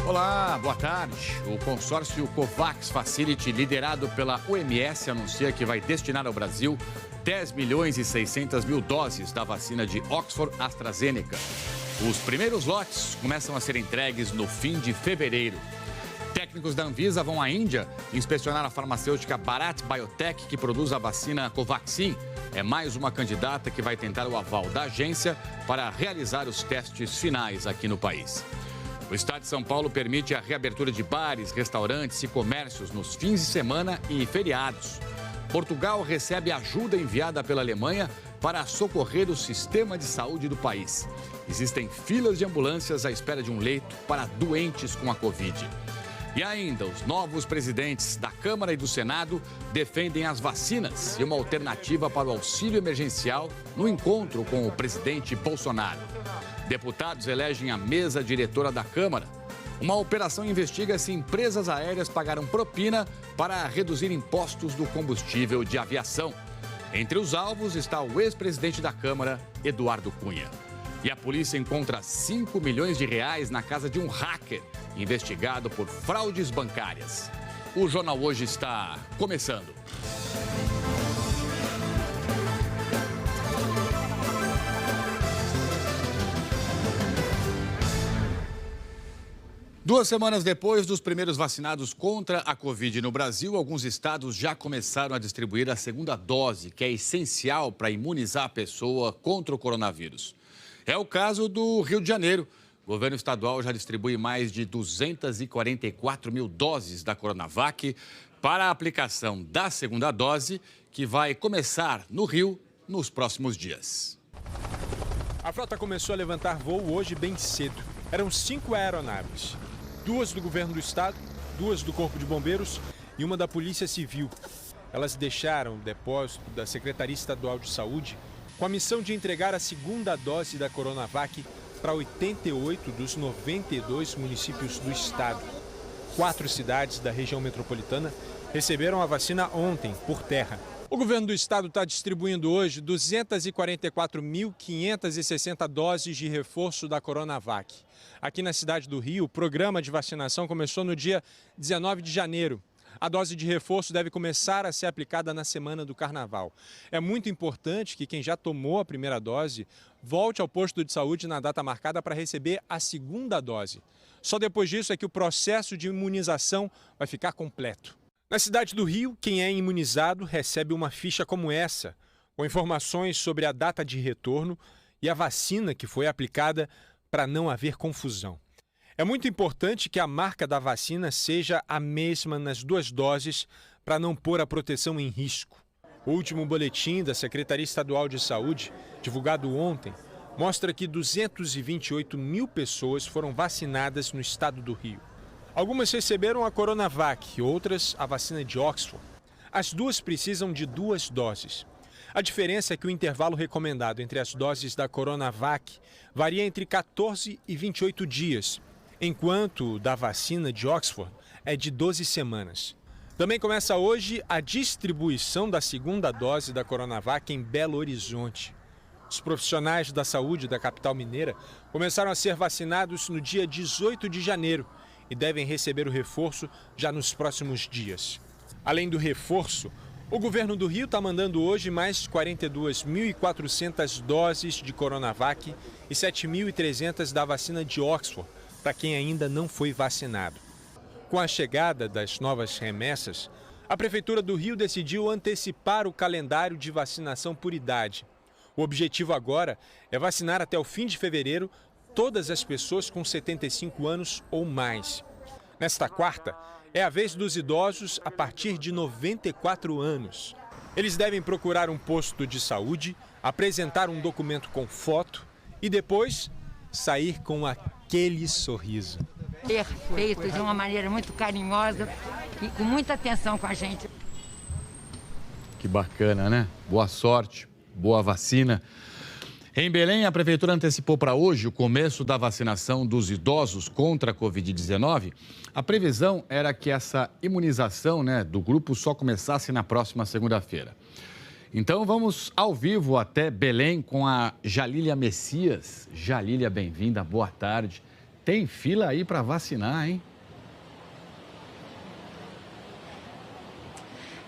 Olá, boa tarde. O consórcio COVAX Facility, liderado pela OMS, anuncia que vai destinar ao Brasil 10 milhões e 600 mil doses da vacina de Oxford AstraZeneca. Os primeiros lotes começam a ser entregues no fim de fevereiro. Técnicos da Anvisa vão à Índia inspecionar a farmacêutica Bharat Biotech, que produz a vacina Covaxin. É mais uma candidata que vai tentar o aval da agência para realizar os testes finais aqui no país. O estado de São Paulo permite a reabertura de bares, restaurantes e comércios nos fins de semana e feriados. Portugal recebe ajuda enviada pela Alemanha para socorrer o sistema de saúde do país. Existem filas de ambulâncias à espera de um leito para doentes com a Covid. E ainda, os novos presidentes da Câmara e do Senado defendem as vacinas e uma alternativa para o auxílio emergencial no encontro com o presidente Bolsonaro. Deputados elegem a mesa diretora da Câmara. Uma operação investiga se empresas aéreas pagaram propina para reduzir impostos do combustível de aviação. Entre os alvos está o ex-presidente da Câmara, Eduardo Cunha. E a polícia encontra 5 milhões de reais na casa de um hacker investigado por fraudes bancárias. O Jornal Hoje está começando. Duas semanas depois dos primeiros vacinados contra a Covid no Brasil, alguns estados já começaram a distribuir a segunda dose, que é essencial para imunizar a pessoa contra o coronavírus. É o caso do Rio de Janeiro. O governo estadual já distribui mais de 244 mil doses da Coronavac para a aplicação da segunda dose, que vai começar no Rio nos próximos dias. A frota começou a levantar voo hoje bem cedo. Eram 5 aeronaves. 2 do governo do estado, 2 do Corpo de Bombeiros e uma da Polícia Civil. Elas deixaram o depósito da Secretaria Estadual de Saúde com a missão de entregar a segunda dose da Coronavac para 88 dos 92 municípios do estado. 4 cidades da região metropolitana receberam a vacina ontem, por terra. O governo do estado está distribuindo hoje 244.560 doses de reforço da Coronavac. Aqui na cidade do Rio, o programa de vacinação começou no dia 19 de janeiro. A dose de reforço deve começar a ser aplicada na semana do Carnaval. É muito importante que quem já tomou a primeira dose volte ao posto de saúde na data marcada para receber a segunda dose. Só depois disso é que o processo de imunização vai ficar completo. Na cidade do Rio, quem é imunizado recebe uma ficha como essa, com informações sobre a data de retorno e a vacina que foi aplicada para não haver confusão. É muito importante que a marca da vacina seja a mesma nas 2 doses para não pôr a proteção em risco. O último boletim da Secretaria Estadual de Saúde, divulgado ontem, mostra que 228 mil pessoas foram vacinadas no estado do Rio. Algumas receberam a Coronavac, outras a vacina de Oxford. As duas precisam de 2 doses. A diferença é que o intervalo recomendado entre as doses da Coronavac varia entre 14 e 28 dias, enquanto o da vacina de Oxford é de 12 semanas. Também começa hoje a distribuição da segunda dose da Coronavac em Belo Horizonte. Os profissionais da saúde da capital mineira começaram a ser vacinados no dia 18 de janeiro e devem receber o reforço já nos próximos dias. Além do reforço, o governo do Rio está mandando hoje mais 42.400 doses de Coronavac e 7.300 da vacina de Oxford, para quem ainda não foi vacinado. Com a chegada das novas remessas, a Prefeitura do Rio decidiu antecipar o calendário de vacinação por idade. O objetivo agora é vacinar até o fim de fevereiro todas as pessoas com 75 anos ou mais. Nesta quarta, é a vez dos idosos a partir de 94 anos. Eles devem procurar um posto de saúde, apresentar um documento com foto e depois sair com aquele sorriso. Feito de uma maneira muito carinhosa e com muita atenção com a gente. Que bacana, né? Boa sorte, boa vacina. Em Belém, a Prefeitura antecipou para hoje o começo da vacinação dos idosos contra a Covid-19. A previsão era que essa imunização, do grupo só começasse na próxima segunda-feira. Então, vamos ao vivo até Belém com a Jalília Messias. Jalília, bem-vinda, boa tarde. tem fila aí para vacinar, hein?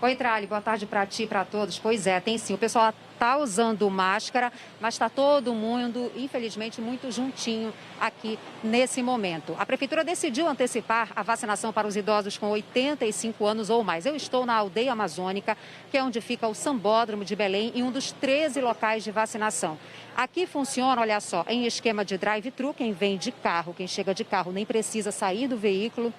Oi, Trali, boa tarde para ti e para todos. Pois é, tem sim. O pessoal está usando máscara, mas está todo mundo, infelizmente, muito juntinho aqui nesse momento. A Prefeitura decidiu antecipar a vacinação para os idosos com 85 anos ou mais. Eu estou na aldeia amazônica, que é onde fica o Sambódromo de Belém, e um dos 13 locais de vacinação. Aqui funciona, olha só, em esquema de drive-thru. Quem vem de carro, quem chega de carro, nem precisa sair do veículo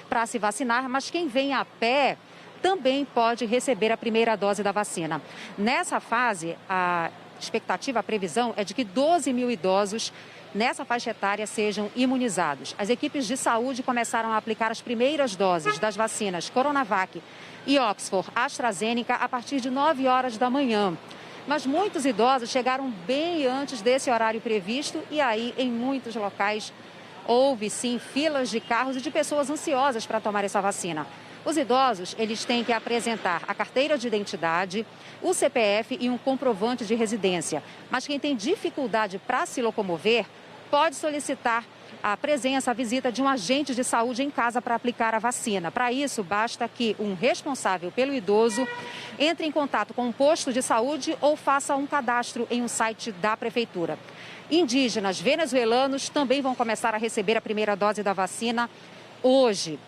para se vacinar, mas quem vem a pé também pode receber a primeira dose da vacina. Nessa fase, a expectativa, a previsão é de que 12 mil idosos nessa faixa etária sejam imunizados. As equipes de saúde começaram a aplicar as primeiras doses das vacinas Coronavac e Oxford AstraZeneca a partir de 9 horas da manhã. Mas muitos idosos chegaram bem antes desse horário previsto e aí, em muitos locais, houve sim filas de carros e de pessoas ansiosas para tomar essa vacina. Os idosos, eles têm que apresentar a carteira de identidade, o CPF e um comprovante de residência. Mas quem tem dificuldade para se locomover pode solicitar a presença, a visita de um agente de saúde em casa para aplicar a vacina. Para isso, basta que um responsável pelo idoso entre em contato com um posto de saúde ou faça um cadastro em um site da Prefeitura. Indígenas venezuelanos também vão começar a receber a primeira dose da vacina hoje.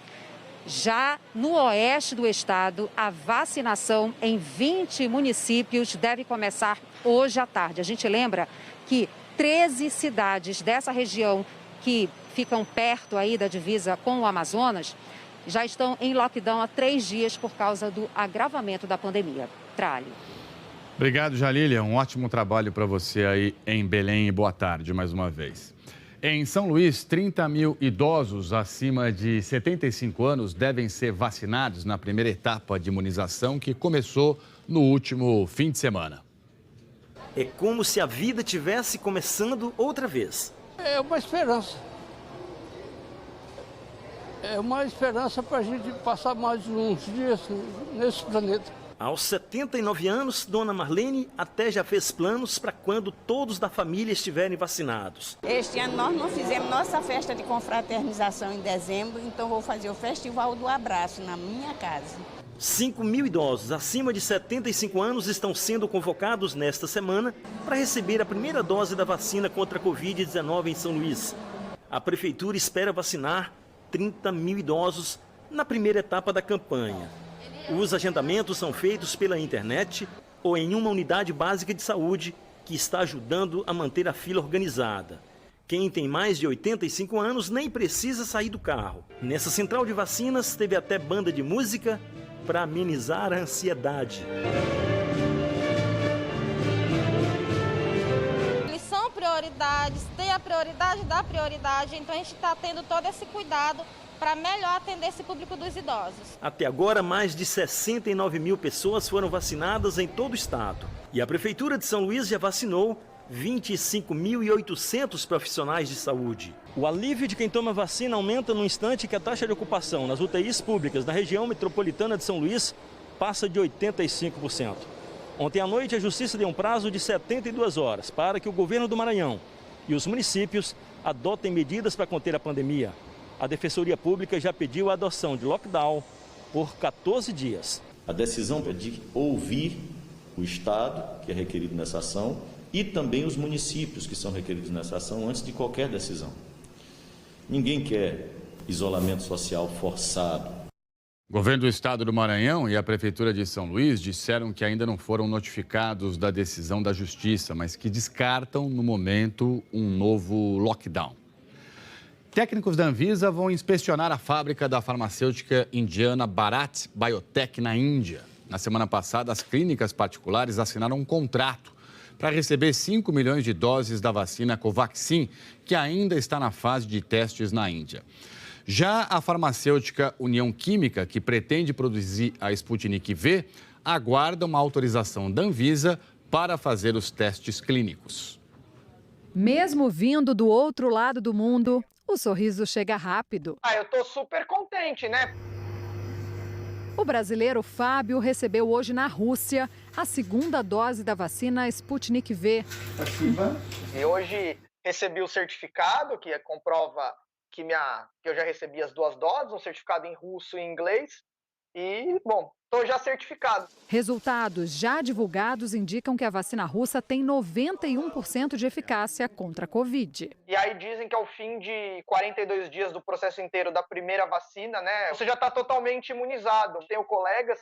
Já no oeste do estado, a vacinação em 20 municípios deve começar hoje à tarde. A gente lembra que 13 cidades dessa região que ficam perto aí da divisa com o Amazonas já estão em lockdown há 3 dias por causa do agravamento da pandemia. Trali. Obrigado, Jalília. Um ótimo trabalho para você aí em Belém e boa tarde mais uma vez. Em São Luís, 30 mil idosos acima de 75 anos devem ser vacinados na primeira etapa de imunização que começou no último fim de semana. É como se a vida tivesse começando outra vez. É uma esperança. É uma esperança para a gente passar mais uns dias nesse planeta. Aos 79 anos, Dona Marlene até já fez planos para quando todos da família estiverem vacinados. Este ano nós não fizemos nossa festa de confraternização em dezembro, então vou fazer o Festival do Abraço na minha casa. 5 mil idosos acima de 75 anos estão sendo convocados nesta semana para receber a primeira dose da vacina contra a Covid-19 em São Luís. A Prefeitura espera vacinar 30 mil idosos na primeira etapa da campanha. Os agendamentos são feitos pela internet ou em uma unidade básica de saúde que está ajudando a manter a fila organizada. Quem tem mais de 85 anos nem precisa sair do carro. Nessa central de vacinas teve até banda de música para amenizar a ansiedade. Eles são prioridades, tem a prioridade da prioridade, então a gente está tendo todo esse cuidado para melhor atender esse público dos idosos. Até agora, mais de 69 mil pessoas foram vacinadas em todo o estado. E a Prefeitura de São Luís já vacinou 25.800 profissionais de saúde. O alívio de quem toma vacina aumenta no instante que a taxa de ocupação nas UTIs públicas da região metropolitana de São Luís passa de 85%. Ontem à noite, a Justiça deu um prazo de 72 horas para que o governo do Maranhão e os municípios adotem medidas para conter a pandemia. A Defensoria Pública já pediu a adoção de lockdown por 14 dias. A decisão é de ouvir o Estado, que é requerido nessa ação, e também os municípios, que são requeridos nessa ação, antes de qualquer decisão. Ninguém quer isolamento social forçado. O governo do estado do Maranhão e a Prefeitura de São Luís disseram que ainda não foram notificados da decisão da Justiça, mas que descartam, no momento, um novo lockdown. Técnicos da Anvisa vão inspecionar a fábrica da farmacêutica indiana Bharat Biotech na Índia. Na semana passada, as clínicas particulares assinaram um contrato para receber 5 milhões de doses da vacina Covaxin, que ainda está na fase de testes na Índia. Já a farmacêutica União Química, que pretende produzir a Sputnik V, aguarda uma autorização da Anvisa para fazer os testes clínicos. Mesmo vindo do outro lado do mundo, o sorriso chega rápido. Eu tô super contente, né? O brasileiro Fábio recebeu hoje na Rússia a segunda dose da vacina Sputnik V. E hoje recebi o certificado que comprova que eu já recebi as 2 doses, um certificado em russo e inglês. E, bom, estou já certificado. Resultados já divulgados indicam que a vacina russa tem 91% de eficácia contra a Covid. E aí dizem que ao fim de 42 dias do processo inteiro da primeira vacina, né, você já está totalmente imunizado. Tenho colegas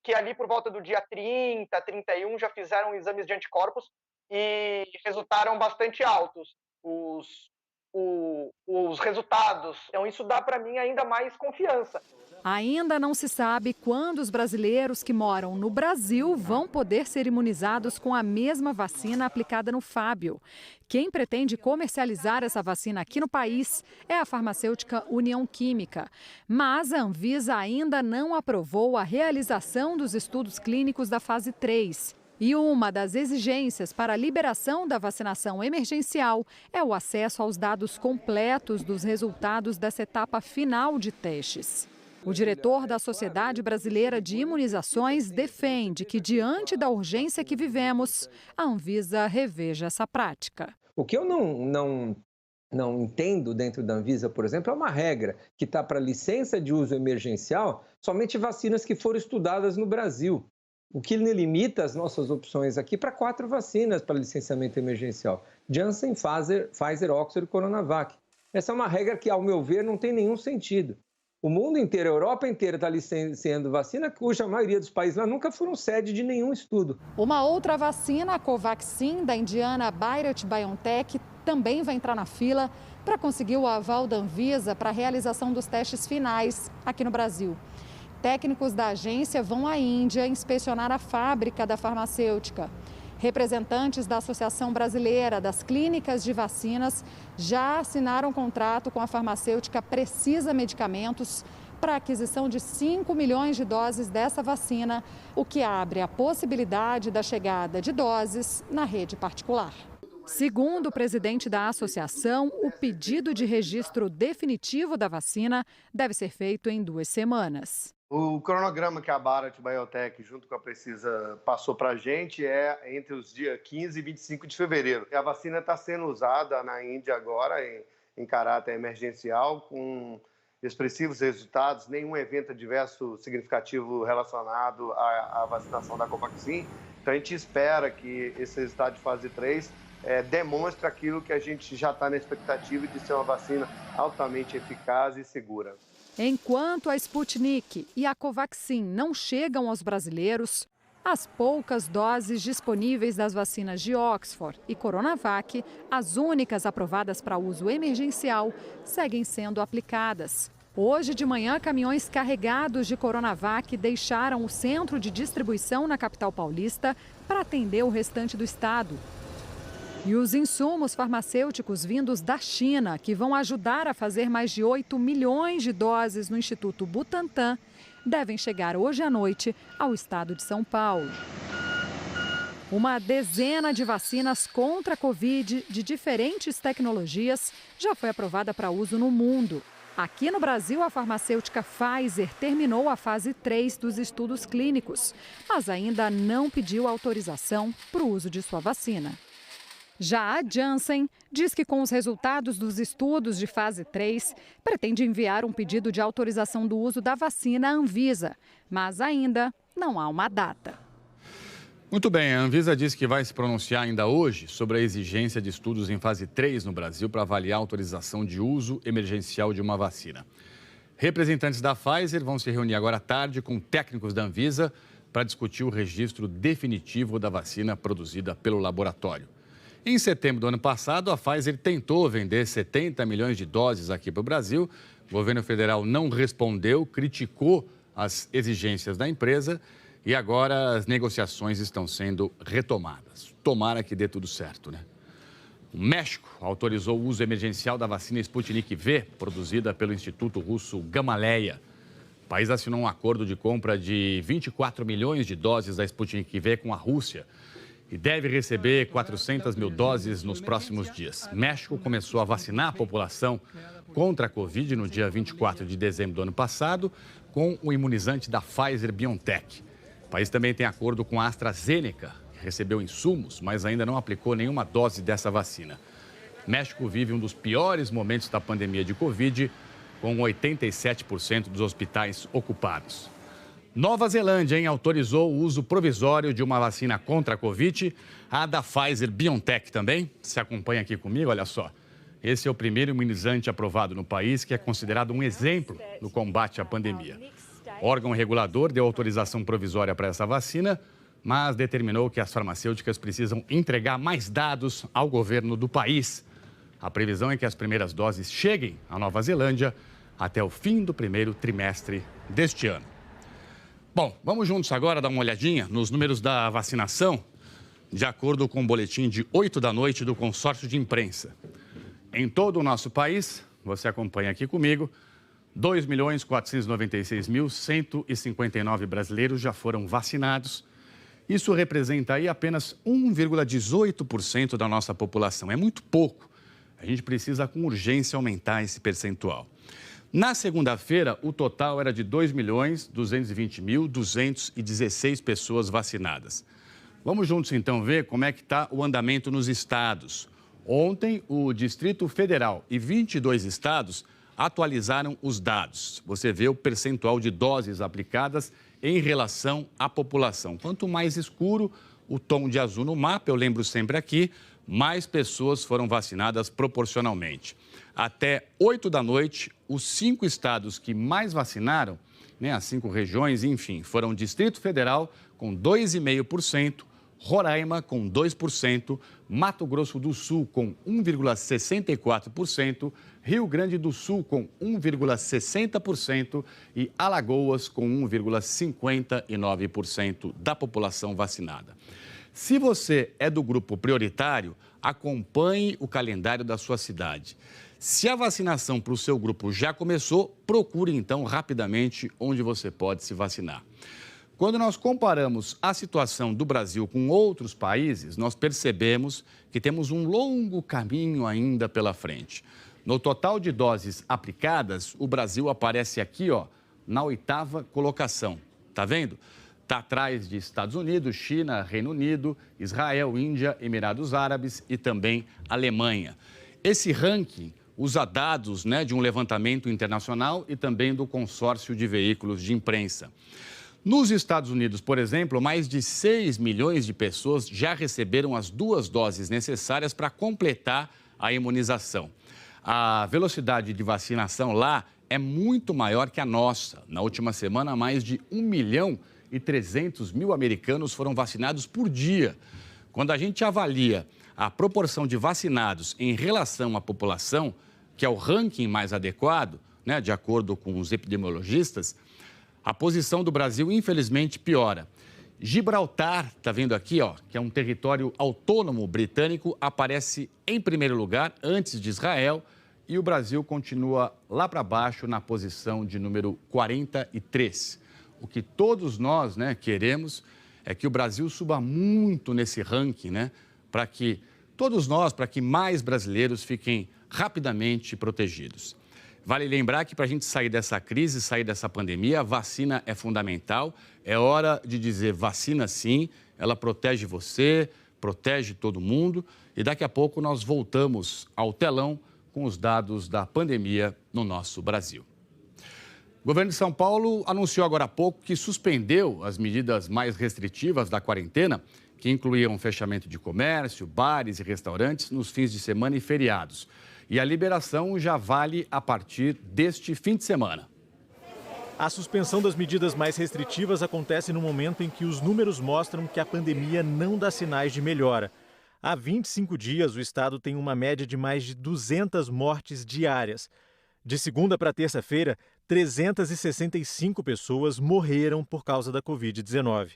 que ali por volta do dia 30, 31 já fizeram exames de anticorpos e resultaram bastante altos os resultados. Então isso dá para mim ainda mais confiança. Ainda não se sabe quando os brasileiros que moram no Brasil vão poder ser imunizados com a mesma vacina aplicada no Fábio. Quem pretende comercializar essa vacina aqui no país é a farmacêutica União Química. Mas a Anvisa ainda não aprovou a realização dos estudos clínicos da fase 3. E uma das exigências para a liberação da vacinação emergencial é o acesso aos dados completos dos resultados dessa etapa final de testes. O diretor da Sociedade Brasileira de Imunizações defende que, diante da urgência que vivemos, a Anvisa reveja essa prática. O que eu não entendo dentro da Anvisa, por exemplo, é uma regra que está para licença de uso emergencial somente vacinas que foram estudadas no Brasil. O que limita as nossas opções aqui para 4 vacinas para licenciamento emergencial: Janssen, Pfizer, Oxford e Coronavac. Essa é uma regra que, ao meu ver, não tem nenhum sentido. O mundo inteiro, a Europa inteira está licenciando vacina, cuja maioria dos países lá nunca foram sede de nenhum estudo. Uma outra vacina, a Covaxin, da indiana BioNTech, também vai entrar na fila para conseguir o aval da Anvisa para a realização dos testes finais aqui no Brasil. Técnicos da agência vão à Índia inspecionar a fábrica da farmacêutica. Representantes da Associação Brasileira das Clínicas de Vacinas já assinaram um contrato com a farmacêutica Precisa Medicamentos para a aquisição de 5 milhões de doses dessa vacina, o que abre a possibilidade da chegada de doses na rede particular. Segundo o presidente da associação, o pedido de registro definitivo da vacina deve ser feito em 2 semanas. O cronograma que a BioNTech, junto com a Precisa, passou para a gente é entre os dias 15 e 25 de fevereiro. A vacina está sendo usada na Índia agora, em caráter emergencial, com expressivos resultados, nenhum evento adverso significativo relacionado à vacinação da Covaxin. Então, a gente espera que esse resultado de fase 3 demonstre aquilo que a gente já está na expectativa de ser uma vacina altamente eficaz e segura. Enquanto a Sputnik e a Covaxin não chegam aos brasileiros, as poucas doses disponíveis das vacinas de Oxford e Coronavac, as únicas aprovadas para uso emergencial, seguem sendo aplicadas. Hoje de manhã, caminhões carregados de Coronavac deixaram o centro de distribuição na capital paulista para atender o restante do estado. E os insumos farmacêuticos vindos da China, que vão ajudar a fazer mais de 8 milhões de doses no Instituto Butantan, devem chegar hoje à noite ao estado de São Paulo. Uma dezena de vacinas contra a Covid de diferentes tecnologias já foi aprovada para uso no mundo. Aqui no Brasil, a farmacêutica Pfizer terminou a fase 3 dos estudos clínicos, mas ainda não pediu autorização para o uso de sua vacina. Já a Janssen diz que, com os resultados dos estudos de fase 3, pretende enviar um pedido de autorização do uso da vacina à Anvisa, mas ainda não há uma data. Muito bem, a Anvisa diz que vai se pronunciar ainda hoje sobre a exigência de estudos em fase 3 no Brasil para avaliar a autorização de uso emergencial de uma vacina. Representantes da Pfizer vão se reunir agora à tarde com técnicos da Anvisa para discutir o registro definitivo da vacina produzida pelo laboratório. Em setembro do ano passado, a Pfizer tentou vender 70 milhões de doses aqui para o Brasil. O governo federal não respondeu, criticou as exigências da empresa e agora as negociações estão sendo retomadas. Tomara que dê tudo certo, né? O México autorizou o uso emergencial da vacina Sputnik V, produzida pelo Instituto Russo Gamaleya. O país assinou um acordo de compra de 24 milhões de doses da Sputnik V com a Rússia e deve receber 400 mil doses nos próximos dias. México começou a vacinar a população contra a Covid no dia 24 de dezembro do ano passado com o imunizante da Pfizer-BioNTech. O país também tem acordo com a AstraZeneca, que recebeu insumos, mas ainda não aplicou nenhuma dose dessa vacina. México vive um dos piores momentos da pandemia de Covid, com 87% dos hospitais ocupados. Nova Zelândia, autorizou o uso provisório de uma vacina contra a Covid, a da Pfizer-BioNTech também. Se acompanha aqui comigo, olha só. Esse é o primeiro imunizante aprovado no país, que é considerado um exemplo no combate à pandemia. O órgão regulador deu autorização provisória para essa vacina, mas determinou que as farmacêuticas precisam entregar mais dados ao governo do país. A previsão é que as primeiras doses cheguem à Nova Zelândia até o fim do primeiro trimestre deste ano. Bom, vamos juntos agora dar uma olhadinha nos números da vacinação, de acordo com o boletim de 8 da noite do Consórcio de Imprensa. Em todo o nosso país, você acompanha aqui comigo, 2.496.159 brasileiros já foram vacinados. Isso representa aí apenas 1,18% da nossa população. É muito pouco. A gente precisa com urgência aumentar esse percentual. Na segunda-feira, o total era de 2.220.216 pessoas vacinadas. Vamos juntos, então, ver como é que está o andamento nos estados. Ontem, o Distrito Federal e 22 estados atualizaram os dados. Você vê o percentual de doses aplicadas em relação à população. Quanto mais escuro o tom de azul no mapa, eu lembro sempre aqui, mais pessoas foram vacinadas proporcionalmente. Até 8 da noite, os 5 estados que mais vacinaram, as 5 regiões, enfim, foram Distrito Federal com 2,5%, Roraima com 2%, Mato Grosso do Sul com 1,64%, Rio Grande do Sul com 1,60% e Alagoas com 1,59% da população vacinada. Se você é do grupo prioritário, acompanhe o calendário da sua cidade. Se a vacinação para o seu grupo já começou, procure então rapidamente onde você pode se vacinar. Quando nós comparamos a situação do Brasil com outros países, nós percebemos que temos um longo caminho ainda pela frente. No total de doses aplicadas, o Brasil aparece aqui, na 8ª colocação. Tá vendo? Está atrás de Estados Unidos, China, Reino Unido, Israel, Índia, Emirados Árabes e também Alemanha. Esse ranking usa dados de um levantamento internacional e também do consórcio de veículos de imprensa. Nos Estados Unidos, por exemplo, mais de 6 milhões de pessoas já receberam as 2 doses necessárias para completar a imunização. A velocidade de vacinação lá é muito maior que a nossa. Na última semana, mais de 1.300.000 americanos foram vacinados por dia. Quando a gente avalia a proporção de vacinados em relação à população, que é o ranking mais adequado, de acordo com os epidemiologistas, a posição do Brasil, infelizmente, piora. Gibraltar, está vendo aqui, que é um território autônomo britânico, aparece em primeiro lugar, antes de Israel, e o Brasil continua lá para baixo, na posição de número 43. O que todos nós queremos é que o Brasil suba muito nesse ranking, para que todos nós, para que mais brasileiros fiquem rapidamente protegidos. Vale lembrar que para a gente sair dessa crise, sair dessa pandemia, a vacina é fundamental. É hora de dizer vacina sim, ela protege você, protege todo mundo. E daqui a pouco nós voltamos ao telão com os dados da pandemia no nosso Brasil. O governo de São Paulo anunciou agora há pouco que suspendeu as medidas mais restritivas da quarentena, que incluíam fechamento de comércio, bares e restaurantes nos fins de semana e feriados. E a liberação já vale a partir deste fim de semana. A suspensão das medidas mais restritivas acontece no momento em que os números mostram que a pandemia não dá sinais de melhora. Há 25 dias, o estado tem uma média de mais de 200 mortes diárias. De segunda para terça-feira, 365 pessoas morreram por causa da Covid-19.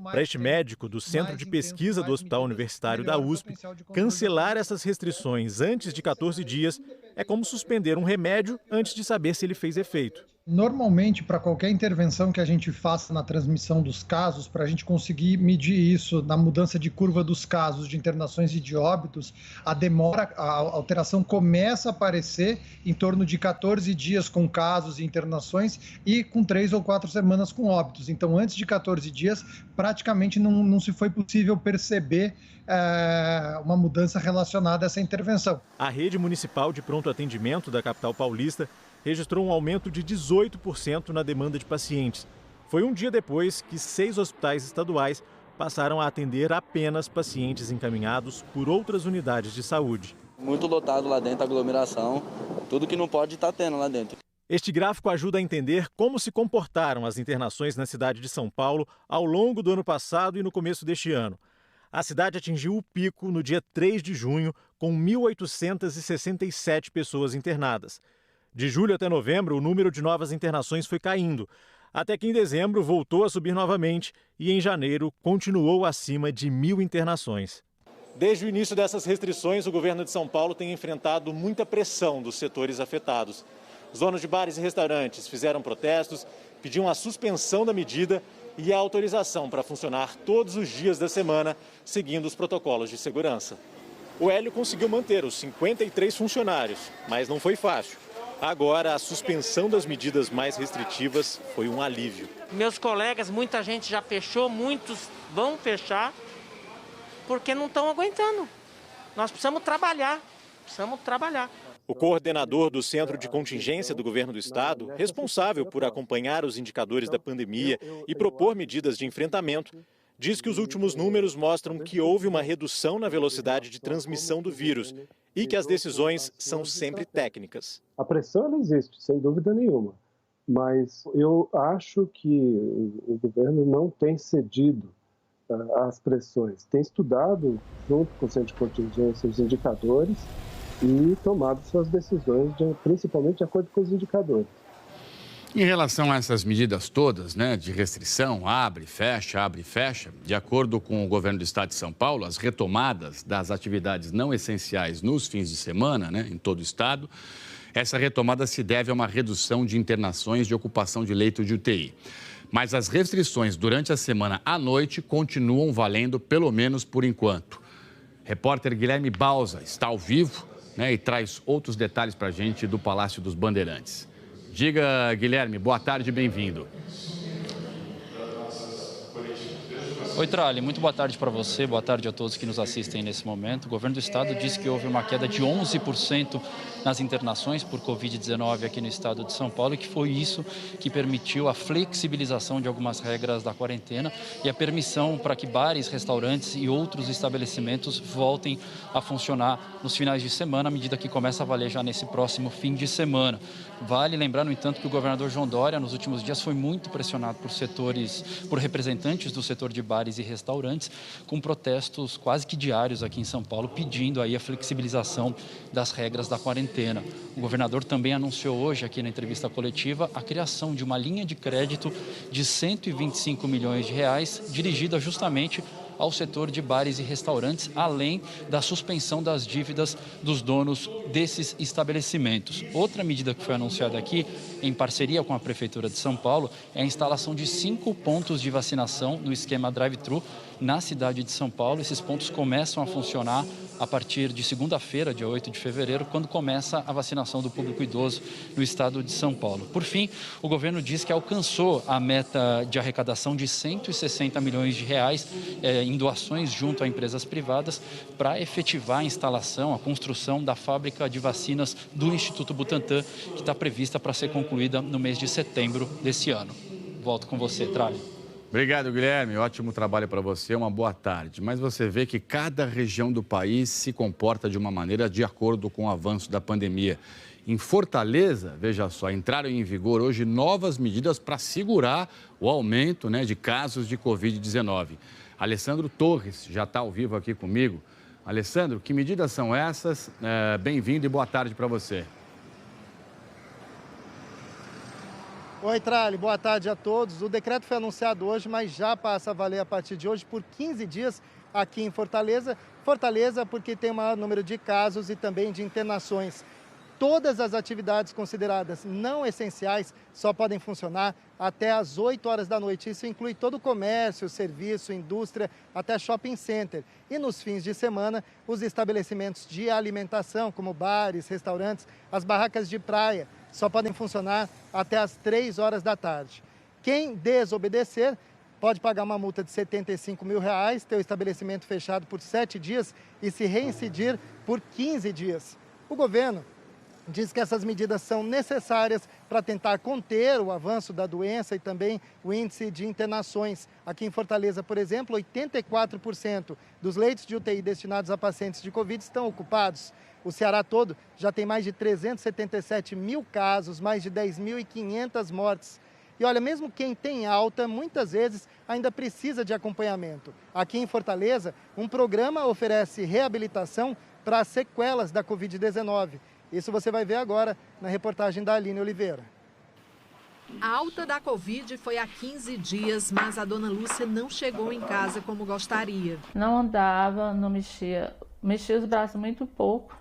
Para este médico do Centro de Pesquisa do Hospital Universitário da USP, cancelar essas restrições antes de 14 dias é como suspender um remédio antes de saber se ele fez efeito. Normalmente, para qualquer intervenção que a gente faça na transmissão dos casos, para a gente conseguir medir isso na mudança de curva dos casos de internações e de óbitos, a alteração começa a aparecer em torno de 14 dias com casos e internações e com 3 ou 4 semanas com óbitos. Então, antes de 14 dias, praticamente não se foi possível perceber uma mudança relacionada a essa intervenção. A rede municipal de pronto atendimento da capital paulista registrou um aumento de 18% na demanda de pacientes. Foi um dia depois que 6 hospitais estaduais passaram a atender apenas pacientes encaminhados por outras unidades de saúde. Muito lotado lá dentro, aglomeração, tudo que não pode estar tendo lá dentro. Este gráfico ajuda a entender como se comportaram as internações na cidade de São Paulo ao longo do ano passado e no começo deste ano. A cidade atingiu o pico no dia 3 de junho, com 1.867 pessoas internadas. De julho até novembro, o número de novas internações foi caindo, até que em dezembro voltou a subir novamente e em janeiro continuou acima de 1.000 internações. Desde o início dessas restrições, o governo de São Paulo tem enfrentado muita pressão dos setores afetados. Os donos de bares e restaurantes fizeram protestos, pediam a suspensão da medida e a autorização para funcionar todos os dias da semana, seguindo os protocolos de segurança. O Hélio conseguiu manter os 53 funcionários, mas não foi fácil. Agora, a suspensão das medidas mais restritivas foi um alívio. Meus colegas, muita gente já fechou, muitos vão fechar, porque não estão aguentando. Nós precisamos trabalhar. O coordenador do Centro de Contingência do Governo do Estado, responsável por acompanhar os indicadores da pandemia e propor medidas de enfrentamento, diz que os últimos números mostram que houve uma redução na velocidade de transmissão do vírus e que as decisões são sempre técnicas. A pressão ela existe, sem dúvida nenhuma, mas eu acho que o governo não tem cedido às pressões. Tem estudado, junto com o Centro de Contingência, os indicadores e tomado suas decisões, principalmente de acordo com os indicadores. Em relação a essas medidas todas, né, de restrição, abre e fecha, de acordo com o governo do estado de São Paulo, as retomadas das atividades não essenciais nos fins de semana, né, em todo o estado, essa retomada se deve a uma redução de internações de ocupação de leito de UTI. Mas as restrições durante a semana à noite continuam valendo, pelo menos por enquanto. Repórter Guilherme Balsa está ao vivo, né, e traz outros detalhes para a gente do Palácio dos Bandeirantes. Diga, Guilherme, boa tarde e bem-vindo. Oi, Trali, muito boa tarde para você, boa tarde a todos que nos assistem nesse momento. O governo do estado disse que houve uma queda de 11% nas internações por Covid-19 aqui no estado de São Paulo e que foi isso que permitiu a flexibilização de algumas regras da quarentena e a permissão para que bares, restaurantes e outros estabelecimentos voltem a funcionar nos finais de semana, à medida que começa a valer já nesse próximo fim de semana. Vale lembrar, no entanto, que o governador João Dória, nos últimos dias, foi muito pressionado por representantes do setor de bares e restaurantes, com protestos quase que diários aqui em São Paulo, pedindo aí a flexibilização das regras da quarentena. O governador também anunciou hoje, aqui na entrevista coletiva, a criação de uma linha de crédito de 125 milhões de reais, dirigida justamente ao setor de bares e restaurantes, além da suspensão das dívidas dos donos desses estabelecimentos. Outra medida que foi anunciada aqui, em parceria com a Prefeitura de São Paulo, é a instalação de 5 pontos de vacinação no esquema drive-thru na cidade de São Paulo. Esses pontos começam a funcionar a partir de segunda-feira, dia 8 de fevereiro, quando começa a vacinação do público idoso no estado de São Paulo. Por fim, o governo diz que alcançou a meta de arrecadação de 160 milhões de reais em doações junto a empresas privadas para efetivar a instalação, a construção da fábrica de vacinas do Instituto Butantan, que está prevista para ser concluída no mês de setembro desse ano. Volto com você, Trali. Obrigado, Guilherme. Ótimo trabalho para você, uma boa tarde. Mas você vê que cada região do país se comporta de uma maneira de acordo com o avanço da pandemia. Em Fortaleza, veja só, entraram em vigor hoje novas medidas para segurar o aumento, né, de casos de Covid-19. Alessandro Torres já está ao vivo aqui comigo. Alessandro, que medidas são essas? Bem-vindo e boa tarde para você. Oi, Trali, boa tarde a todos. O decreto foi anunciado hoje, mas já passa a valer a partir de hoje por 15 dias aqui em Fortaleza. Fortaleza porque tem o maior número de casos e também de internações. Todas as atividades consideradas não essenciais só podem funcionar até às 8 horas da noite. Isso inclui todo o comércio, serviço, indústria, até shopping center. E nos fins de semana, os estabelecimentos de alimentação, como bares, restaurantes, as barracas de praia, só podem funcionar até às 3 horas da tarde. Quem desobedecer pode pagar uma multa de R$75 mil, ter o estabelecimento fechado por 7 dias e se reincidir por 15 dias. O governo diz que essas medidas são necessárias para tentar conter o avanço da doença e também o índice de internações. Aqui em Fortaleza, por exemplo, 84% dos leitos de UTI destinados a pacientes de Covid estão ocupados. O Ceará todo já tem mais de 377 mil casos, mais de 10.500 mortes. E olha, mesmo quem tem alta, muitas vezes ainda precisa de acompanhamento. Aqui em Fortaleza, um programa oferece reabilitação para as sequelas da Covid-19. Isso você vai ver agora na reportagem da Aline Oliveira. A alta da Covid foi há 15 dias, mas a dona Lúcia não chegou em casa como gostaria. Não andava, não mexia os braços muito pouco.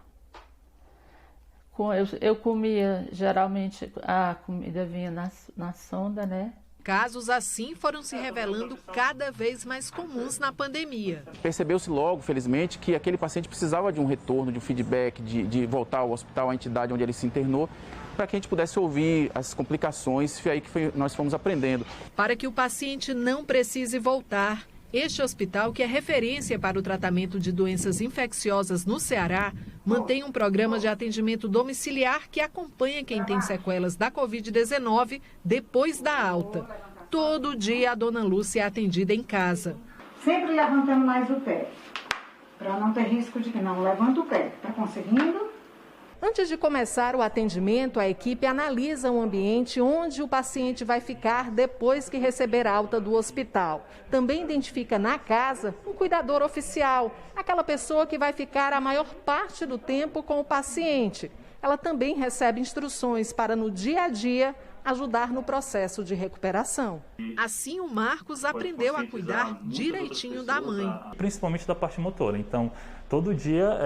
Eu comia, geralmente a comida vinha na sonda, né? Casos assim foram se revelando cada vez mais comuns na pandemia. Percebeu-se logo, felizmente, que aquele paciente precisava de um retorno, de um feedback, de voltar ao hospital, à entidade onde ele se internou, para que a gente pudesse ouvir as complicações, foi aí que nós fomos aprendendo. Para que o paciente não precise voltar, este hospital, que é referência para o tratamento de doenças infecciosas no Ceará, mantém um programa de atendimento domiciliar que acompanha quem tem sequelas da Covid-19 depois da alta. Todo dia a dona Lúcia é atendida em casa. Sempre levantando mais o pé, para não ter risco de que não levanta o pé. Está conseguindo? Antes de começar o atendimento, a equipe analisa o ambiente onde o paciente vai ficar depois que receber alta do hospital. Também identifica na casa um cuidador oficial, aquela pessoa que vai ficar a maior parte do tempo com o paciente. Ela também recebe instruções para, no dia a dia, ajudar no processo de recuperação. Assim, o Marcos aprendeu a cuidar direitinho da mãe. Principalmente da parte motora. Então, todo dia,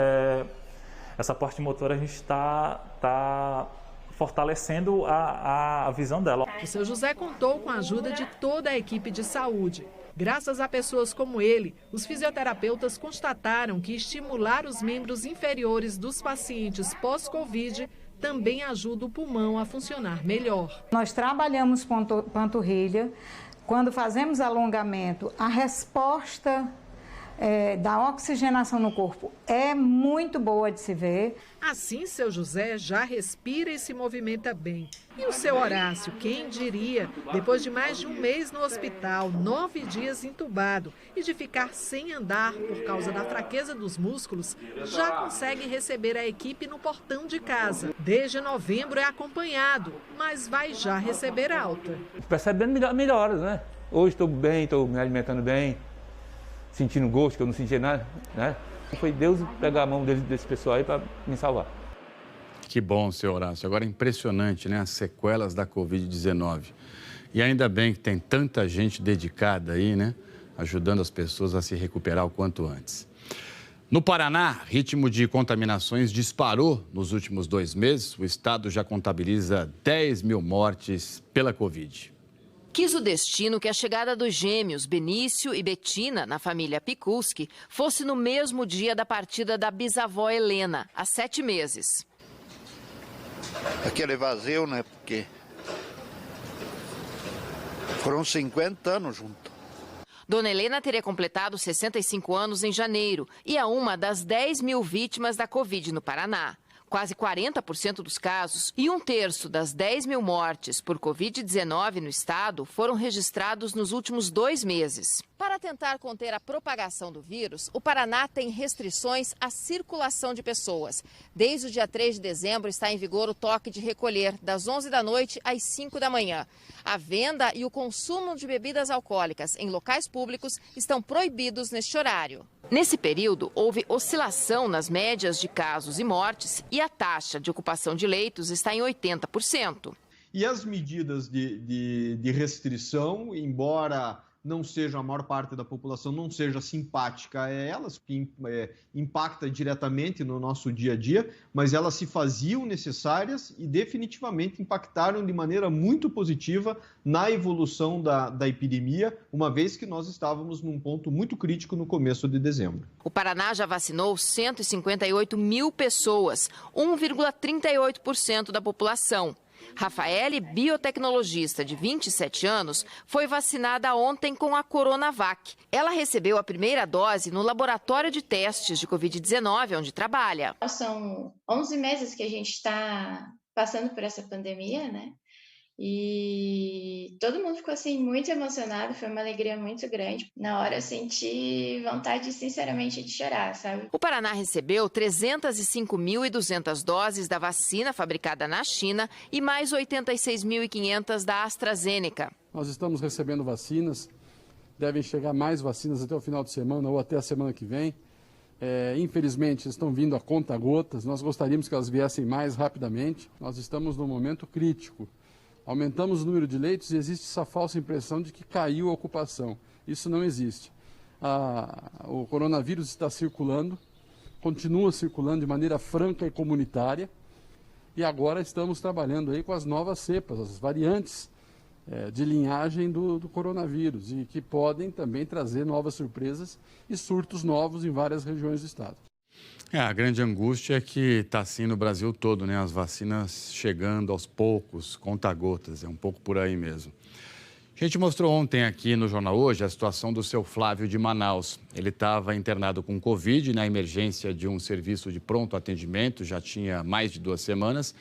essa parte motora a gente está fortalecendo a visão dela. O seu José contou com a ajuda de toda a equipe de saúde. Graças a pessoas como ele, os fisioterapeutas constataram que estimular os membros inferiores dos pacientes pós-Covid também ajuda o pulmão a funcionar melhor. Nós trabalhamos panturrilha. Quando fazemos alongamento, a resposta da oxigenação no corpo é muito boa de se ver. Assim, seu José já respira e se movimenta bem. E o seu Horácio, quem diria, depois de mais de um mês no hospital, 9 dias entubado e de ficar sem andar por causa da fraqueza dos músculos, já consegue receber a equipe no portão de casa. Desde novembro é acompanhado, mas vai já receber alta. Percebendo melhoras, né? Hoje estou bem, estou me alimentando bem, sentindo gosto, que eu não sentia nada, né? Foi Deus pegar a mão desse pessoal aí para me salvar. Que bom, seu Horácio. Agora é impressionante, né? As sequelas da Covid-19. E ainda bem que tem tanta gente dedicada aí, né? Ajudando as pessoas a se recuperar o quanto antes. No Paraná, ritmo de contaminações disparou nos últimos 2 meses. O estado já contabiliza 10 mil mortes pela Covid. Quis o destino que a chegada dos gêmeos Benício e Betina na família Pikulski fosse no mesmo dia da partida da bisavó Helena, há 7 meses. Aquele vazio, né? Porque foram 50 anos juntos. Dona Helena teria completado 65 anos em janeiro e é uma das 10 mil vítimas da Covid no Paraná. Quase 40% dos casos e 1/3 das 10 mil mortes por Covid-19 no estado foram registrados nos últimos 2 meses. Para tentar conter a propagação do vírus, o Paraná tem restrições à circulação de pessoas. Desde o dia 3 de dezembro está em vigor o toque de recolher, das 11 da noite às 5 da manhã. A venda e o consumo de bebidas alcoólicas em locais públicos estão proibidos neste horário. Nesse período, houve oscilação nas médias de casos e mortes e a taxa de ocupação de leitos está em 80%. E as medidas de restrição, embora não seja, a maior parte da população não seja simpática a elas, que impacta diretamente no nosso dia a dia, mas elas se faziam necessárias e definitivamente impactaram de maneira muito positiva na evolução da epidemia, uma vez que nós estávamos num ponto muito crítico no começo de dezembro. O Paraná já vacinou 158 mil pessoas, 1,38% da população. Rafaele, biotecnologista de 27 anos, foi vacinada ontem com a Coronavac. Ela recebeu a primeira dose no laboratório de testes de Covid-19, onde trabalha. São 11 meses que a gente está passando por essa pandemia, né? E todo mundo ficou assim muito emocionado, foi uma alegria muito grande. Na hora eu senti vontade, sinceramente, de chorar, sabe? O Paraná recebeu 305.200 doses da vacina fabricada na China e mais 86.500 da AstraZeneca. Nós estamos recebendo vacinas, devem chegar mais vacinas até o final de semana ou até a semana que vem. Infelizmente, estão vindo a conta-gotas, nós gostaríamos que elas viessem mais rapidamente. Nós estamos num momento crítico. Aumentamos o número de leitos e existe essa falsa impressão de que caiu a ocupação. Isso não existe. O coronavírus está circulando, continua circulando de maneira franca e comunitária, e agora estamos trabalhando aí com as novas cepas, as variantes de linhagem do coronavírus, e que podem também trazer novas surpresas e surtos novos em várias regiões do estado. A grande angústia é que está assim no Brasil todo, né? As vacinas chegando aos poucos, conta-gotas, é um pouco por aí mesmo. A gente mostrou ontem aqui no Jornal Hoje a situação do seu Flávio de Manaus. Ele estava internado com Covid na emergência de um serviço de pronto atendimento, já tinha mais de 2 semanas.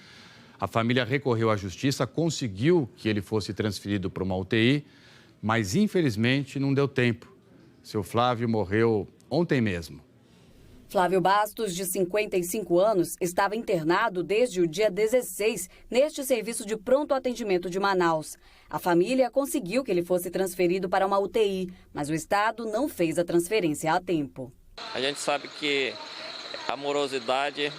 A família recorreu à justiça, conseguiu que ele fosse transferido para uma UTI, mas infelizmente não deu tempo. Seu Flávio morreu ontem mesmo. Flávio Bastos, de 55 anos, estava internado desde o dia 16 neste serviço de pronto atendimento de Manaus. A família conseguiu que ele fosse transferido para uma UTI, mas o Estado não fez a transferência a tempo. A gente sabe que a morosidade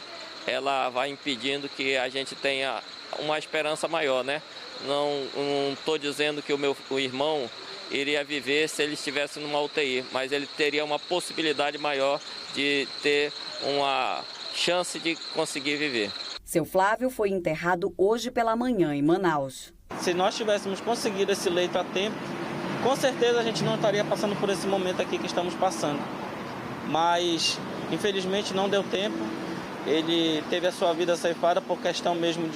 ela vai impedindo que a gente tenha uma esperança maior, né? Não estou dizendo que o irmão iria viver se ele estivesse numa UTI, mas ele teria uma possibilidade maior de ter uma chance de conseguir viver. Seu Flávio foi enterrado hoje pela manhã em Manaus. Se nós tivéssemos conseguido esse leito a tempo, com certeza a gente não estaria passando por esse momento aqui que estamos passando. Mas, infelizmente, não deu tempo. Ele teve a sua vida ceifada por questão mesmo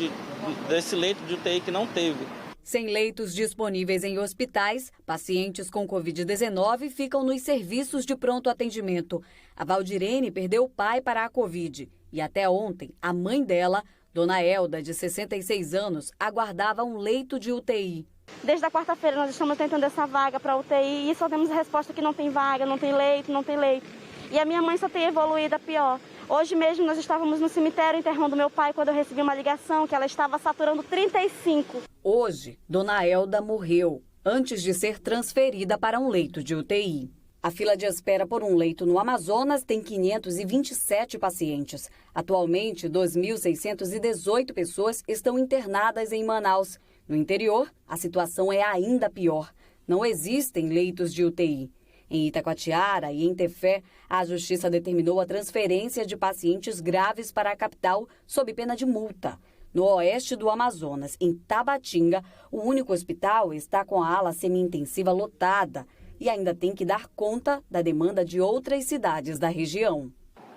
desse leito de UTI que não teve. Sem leitos disponíveis em hospitais, pacientes com Covid-19 ficam nos serviços de pronto atendimento. A Valdirene perdeu o pai para a Covid e até ontem, a mãe dela, Dona Elda, de 66 anos, aguardava um leito de UTI. Desde a quarta-feira nós estamos tentando essa vaga para UTI e só temos a resposta que não tem vaga, não tem leito, não tem leito. E a minha mãe só tem evoluído a pior. Hoje mesmo nós estávamos no cemitério enterrando meu pai quando eu recebi uma ligação que ela estava saturando 35. Hoje, Dona Elda morreu antes de ser transferida para um leito de UTI. A fila de espera por um leito no Amazonas tem 527 pacientes. Atualmente, 2.618 pessoas estão internadas em Manaus. No interior, a situação é ainda pior. Não existem leitos de UTI. Em Itacoatiara e em Tefé, a Justiça determinou a transferência de pacientes graves para a capital sob pena de multa. No oeste do Amazonas, em Tabatinga, o único hospital está com a ala semi-intensiva lotada e ainda tem que dar conta da demanda de outras cidades da região.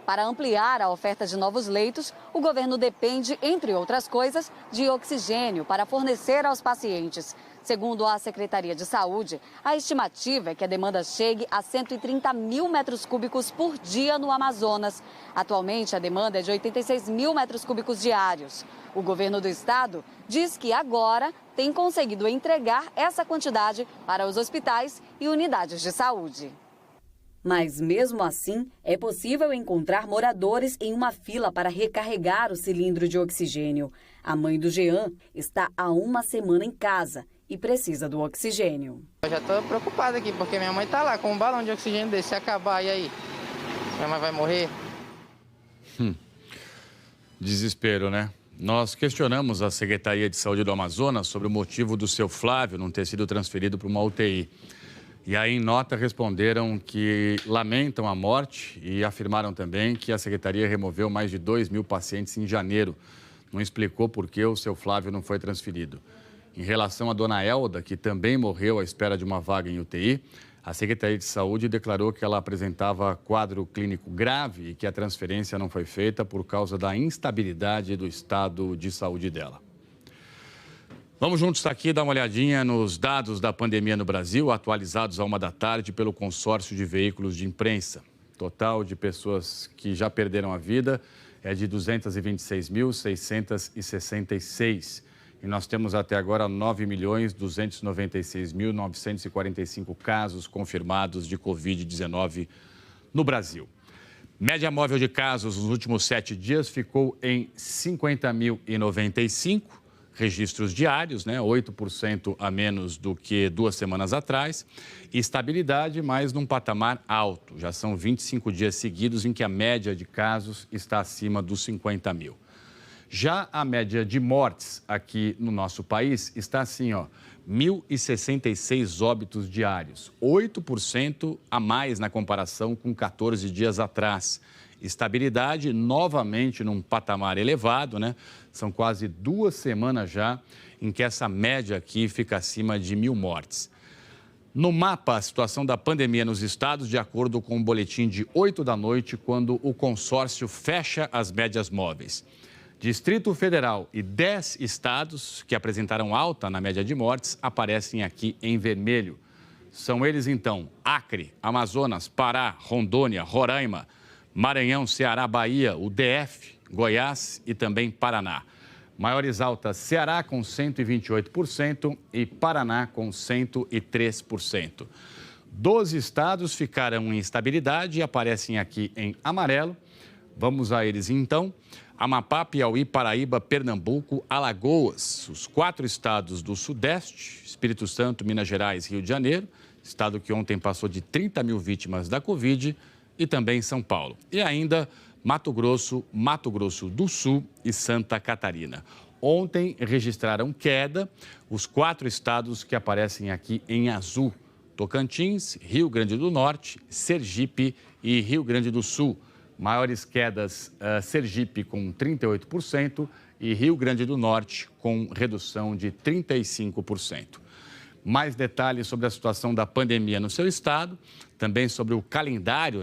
Para ampliar a oferta de novos leitos, o governo depende, entre outras coisas, de oxigênio para fornecer aos pacientes. Segundo a Secretaria de Saúde, a estimativa é que a demanda chegue a 130 mil metros cúbicos por dia no Amazonas. Atualmente, a demanda é de 86 mil metros cúbicos diários. O governo do estado diz que agora tem conseguido entregar essa quantidade para os hospitais e unidades de saúde. Mas, mesmo assim, é possível encontrar moradores em uma fila para recarregar o cilindro de oxigênio. A mãe do Jean está há 1 semana em casa e precisa do oxigênio. Eu já estou preocupada aqui, porque minha mãe está lá com um balão de oxigênio desse. Se acabar, e aí? Minha mãe vai morrer? Desespero, né? Nós questionamos a Secretaria de Saúde do Amazonas sobre o motivo do seu Flávio não ter sido transferido para uma UTI. E aí, em nota, responderam que lamentam a morte e afirmaram também que a secretaria removeu mais de 2.000 pacientes em janeiro. Não explicou por que o seu Flávio não foi transferido. Em relação à dona Elda, que também morreu à espera de uma vaga em UTI, a Secretaria de Saúde declarou que ela apresentava quadro clínico grave e que a transferência não foi feita por causa da instabilidade do estado de saúde dela. Vamos juntos aqui dar uma olhadinha nos dados da pandemia no Brasil, atualizados à 1h pelo consórcio de veículos de imprensa. Total de pessoas que já perderam a vida é de 226.666. E nós temos até agora 9.296.945 casos confirmados de Covid-19 no Brasil. Média móvel de casos nos últimos 7 dias ficou em 50.095 registros diários, 8% a menos do que 2 semanas atrás. E estabilidade, mas num patamar alto. Já são 25 dias seguidos em que a média de casos está acima dos 50 mil. Já a média de mortes aqui no nosso país está assim, 1.066 óbitos diários, 8% a mais na comparação com 14 dias atrás. Estabilidade novamente num patamar elevado, São quase 2 semanas já em que essa média aqui fica acima de 1.000 mortes. No mapa, a situação da pandemia nos estados, de acordo com o boletim de 8 da noite, quando o consórcio fecha as médias móveis. Distrito Federal e 10 estados que apresentaram alta na média de mortes aparecem aqui em vermelho. São eles, então, Acre, Amazonas, Pará, Rondônia, Roraima, Maranhão, Ceará, Bahia, o DF, Goiás e também Paraná. Maiores altas, Ceará com 128% e Paraná com 103%. 12 estados ficaram em estabilidade e aparecem aqui em amarelo. Vamos a eles então. Amapá, Piauí, Paraíba, Pernambuco, Alagoas, os 4 estados do Sudeste, Espírito Santo, Minas Gerais, Rio de Janeiro, estado que ontem passou de 30 mil vítimas da Covid, e também São Paulo. E ainda Mato Grosso, Mato Grosso do Sul e Santa Catarina. Ontem registraram queda os 4 estados que aparecem aqui em azul: Tocantins, Rio Grande do Norte, Sergipe e Rio Grande do Sul. Maiores quedas, Sergipe com 38% e Rio Grande do Norte com redução de 35%. Mais detalhes sobre a situação da pandemia no seu estado, também sobre o calendário,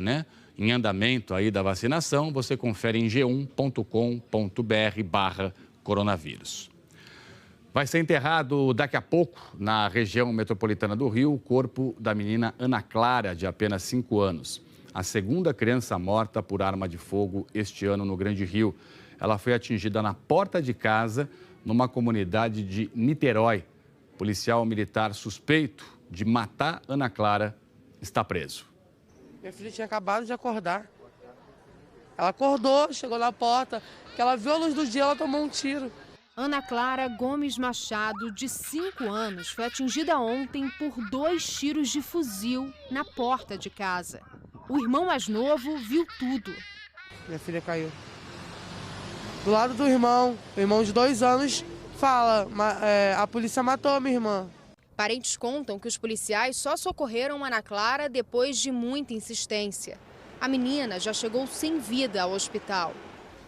em andamento aí da vacinação, você confere em g1.com.br/coronavírus. Vai ser enterrado daqui a pouco, na região metropolitana do Rio, o corpo da menina Ana Clara, de apenas 5 anos. A segunda criança morta por arma de fogo este ano no Grande Rio. Ela foi atingida na porta de casa, numa comunidade de Niterói. Policial militar suspeito de matar Ana Clara está preso. Minha filha tinha acabado de acordar. Ela acordou, chegou na porta, que ela viu a luz do dia, ela tomou um tiro. Ana Clara Gomes Machado, de 5 anos, foi atingida ontem por 2 tiros de fuzil na porta de casa. O irmão mais novo viu tudo. Minha filha caiu. Do lado do irmão, o irmão de 2 anos, fala, a polícia matou a minha irmã. Parentes contam que os policiais só socorreram Ana Clara depois de muita insistência. A menina já chegou sem vida ao hospital.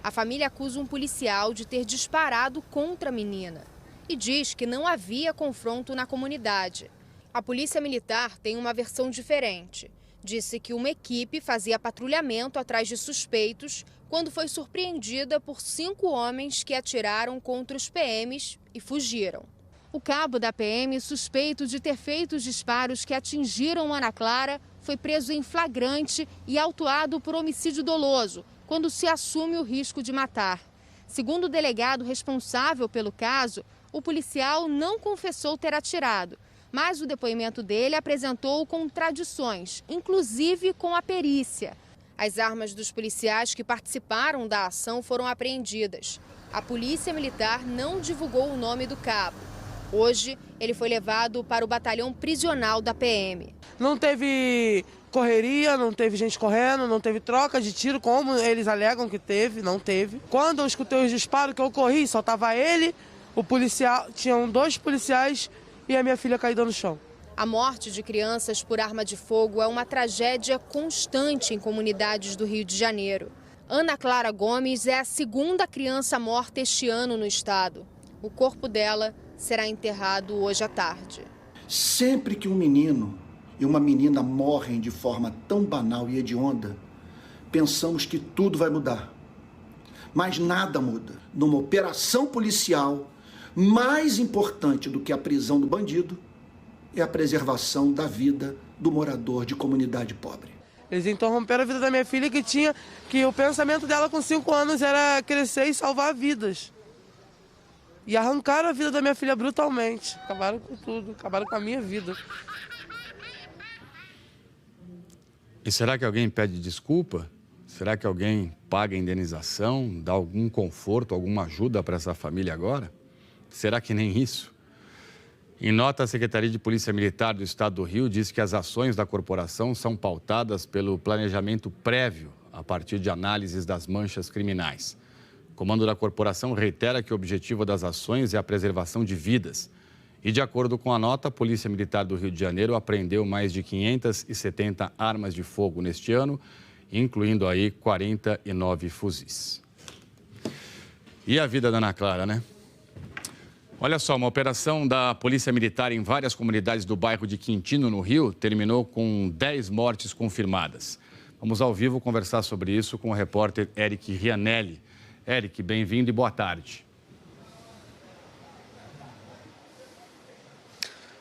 A família acusa um policial de ter disparado contra a menina e diz que não havia confronto na comunidade. A polícia militar tem uma versão diferente. Disse que uma equipe fazia patrulhamento atrás de suspeitos quando foi surpreendida por 5 homens que atiraram contra os PMs e fugiram. O cabo da PM, suspeito de ter feito os disparos que atingiram Ana Clara, foi preso em flagrante e autuado por homicídio doloso, quando se assume o risco de matar. Segundo o delegado responsável pelo caso, o policial não confessou ter atirado, mas o depoimento dele apresentou contradições, inclusive com a perícia. As armas dos policiais que participaram da ação foram apreendidas. A Polícia Militar não divulgou o nome do cabo. Hoje, ele foi levado para o batalhão prisional da PM. Não teve correria, não teve gente correndo, não teve troca de tiro, como eles alegam que teve, não teve. Quando eu escutei os disparos que eu corri, só estava ele, o policial, tinham 2 policiais e a minha filha caída no chão. A morte de crianças por arma de fogo é uma tragédia constante em comunidades do Rio de Janeiro. Ana Clara Gomes é a segunda criança morta este ano no estado. O corpo dela será enterrado hoje à tarde. Sempre que um menino e uma menina morrem de forma tão banal e hedionda, pensamos que tudo vai mudar. Mas nada muda. Numa operação policial, mais importante do que a prisão do bandido é a preservação da vida do morador de comunidade pobre. Eles interromperam a vida da minha filha, que o pensamento dela com 5 anos era crescer e salvar vidas. E arrancaram a vida da minha filha brutalmente. Acabaram com tudo, acabaram com a minha vida. E será que alguém pede desculpa? Será que alguém paga a indenização, dá algum conforto, alguma ajuda para essa família agora? Será que nem isso? Em nota, a Secretaria de Polícia Militar do Estado do Rio diz que as ações da corporação são pautadas pelo planejamento prévio a partir de análises das manchas criminais. O comando da corporação reitera que o objetivo das ações é a preservação de vidas. E, de acordo com a nota, a Polícia Militar do Rio de Janeiro apreendeu mais de 570 armas de fogo neste ano, incluindo aí 49 fuzis. E a vida da Ana Clara, né? Olha só, uma operação da Polícia Militar em várias comunidades do bairro de Quintino, no Rio, terminou com 10 mortes confirmadas. Vamos ao vivo conversar sobre isso com o repórter Eric Rianelli. Eric, bem-vindo e boa tarde.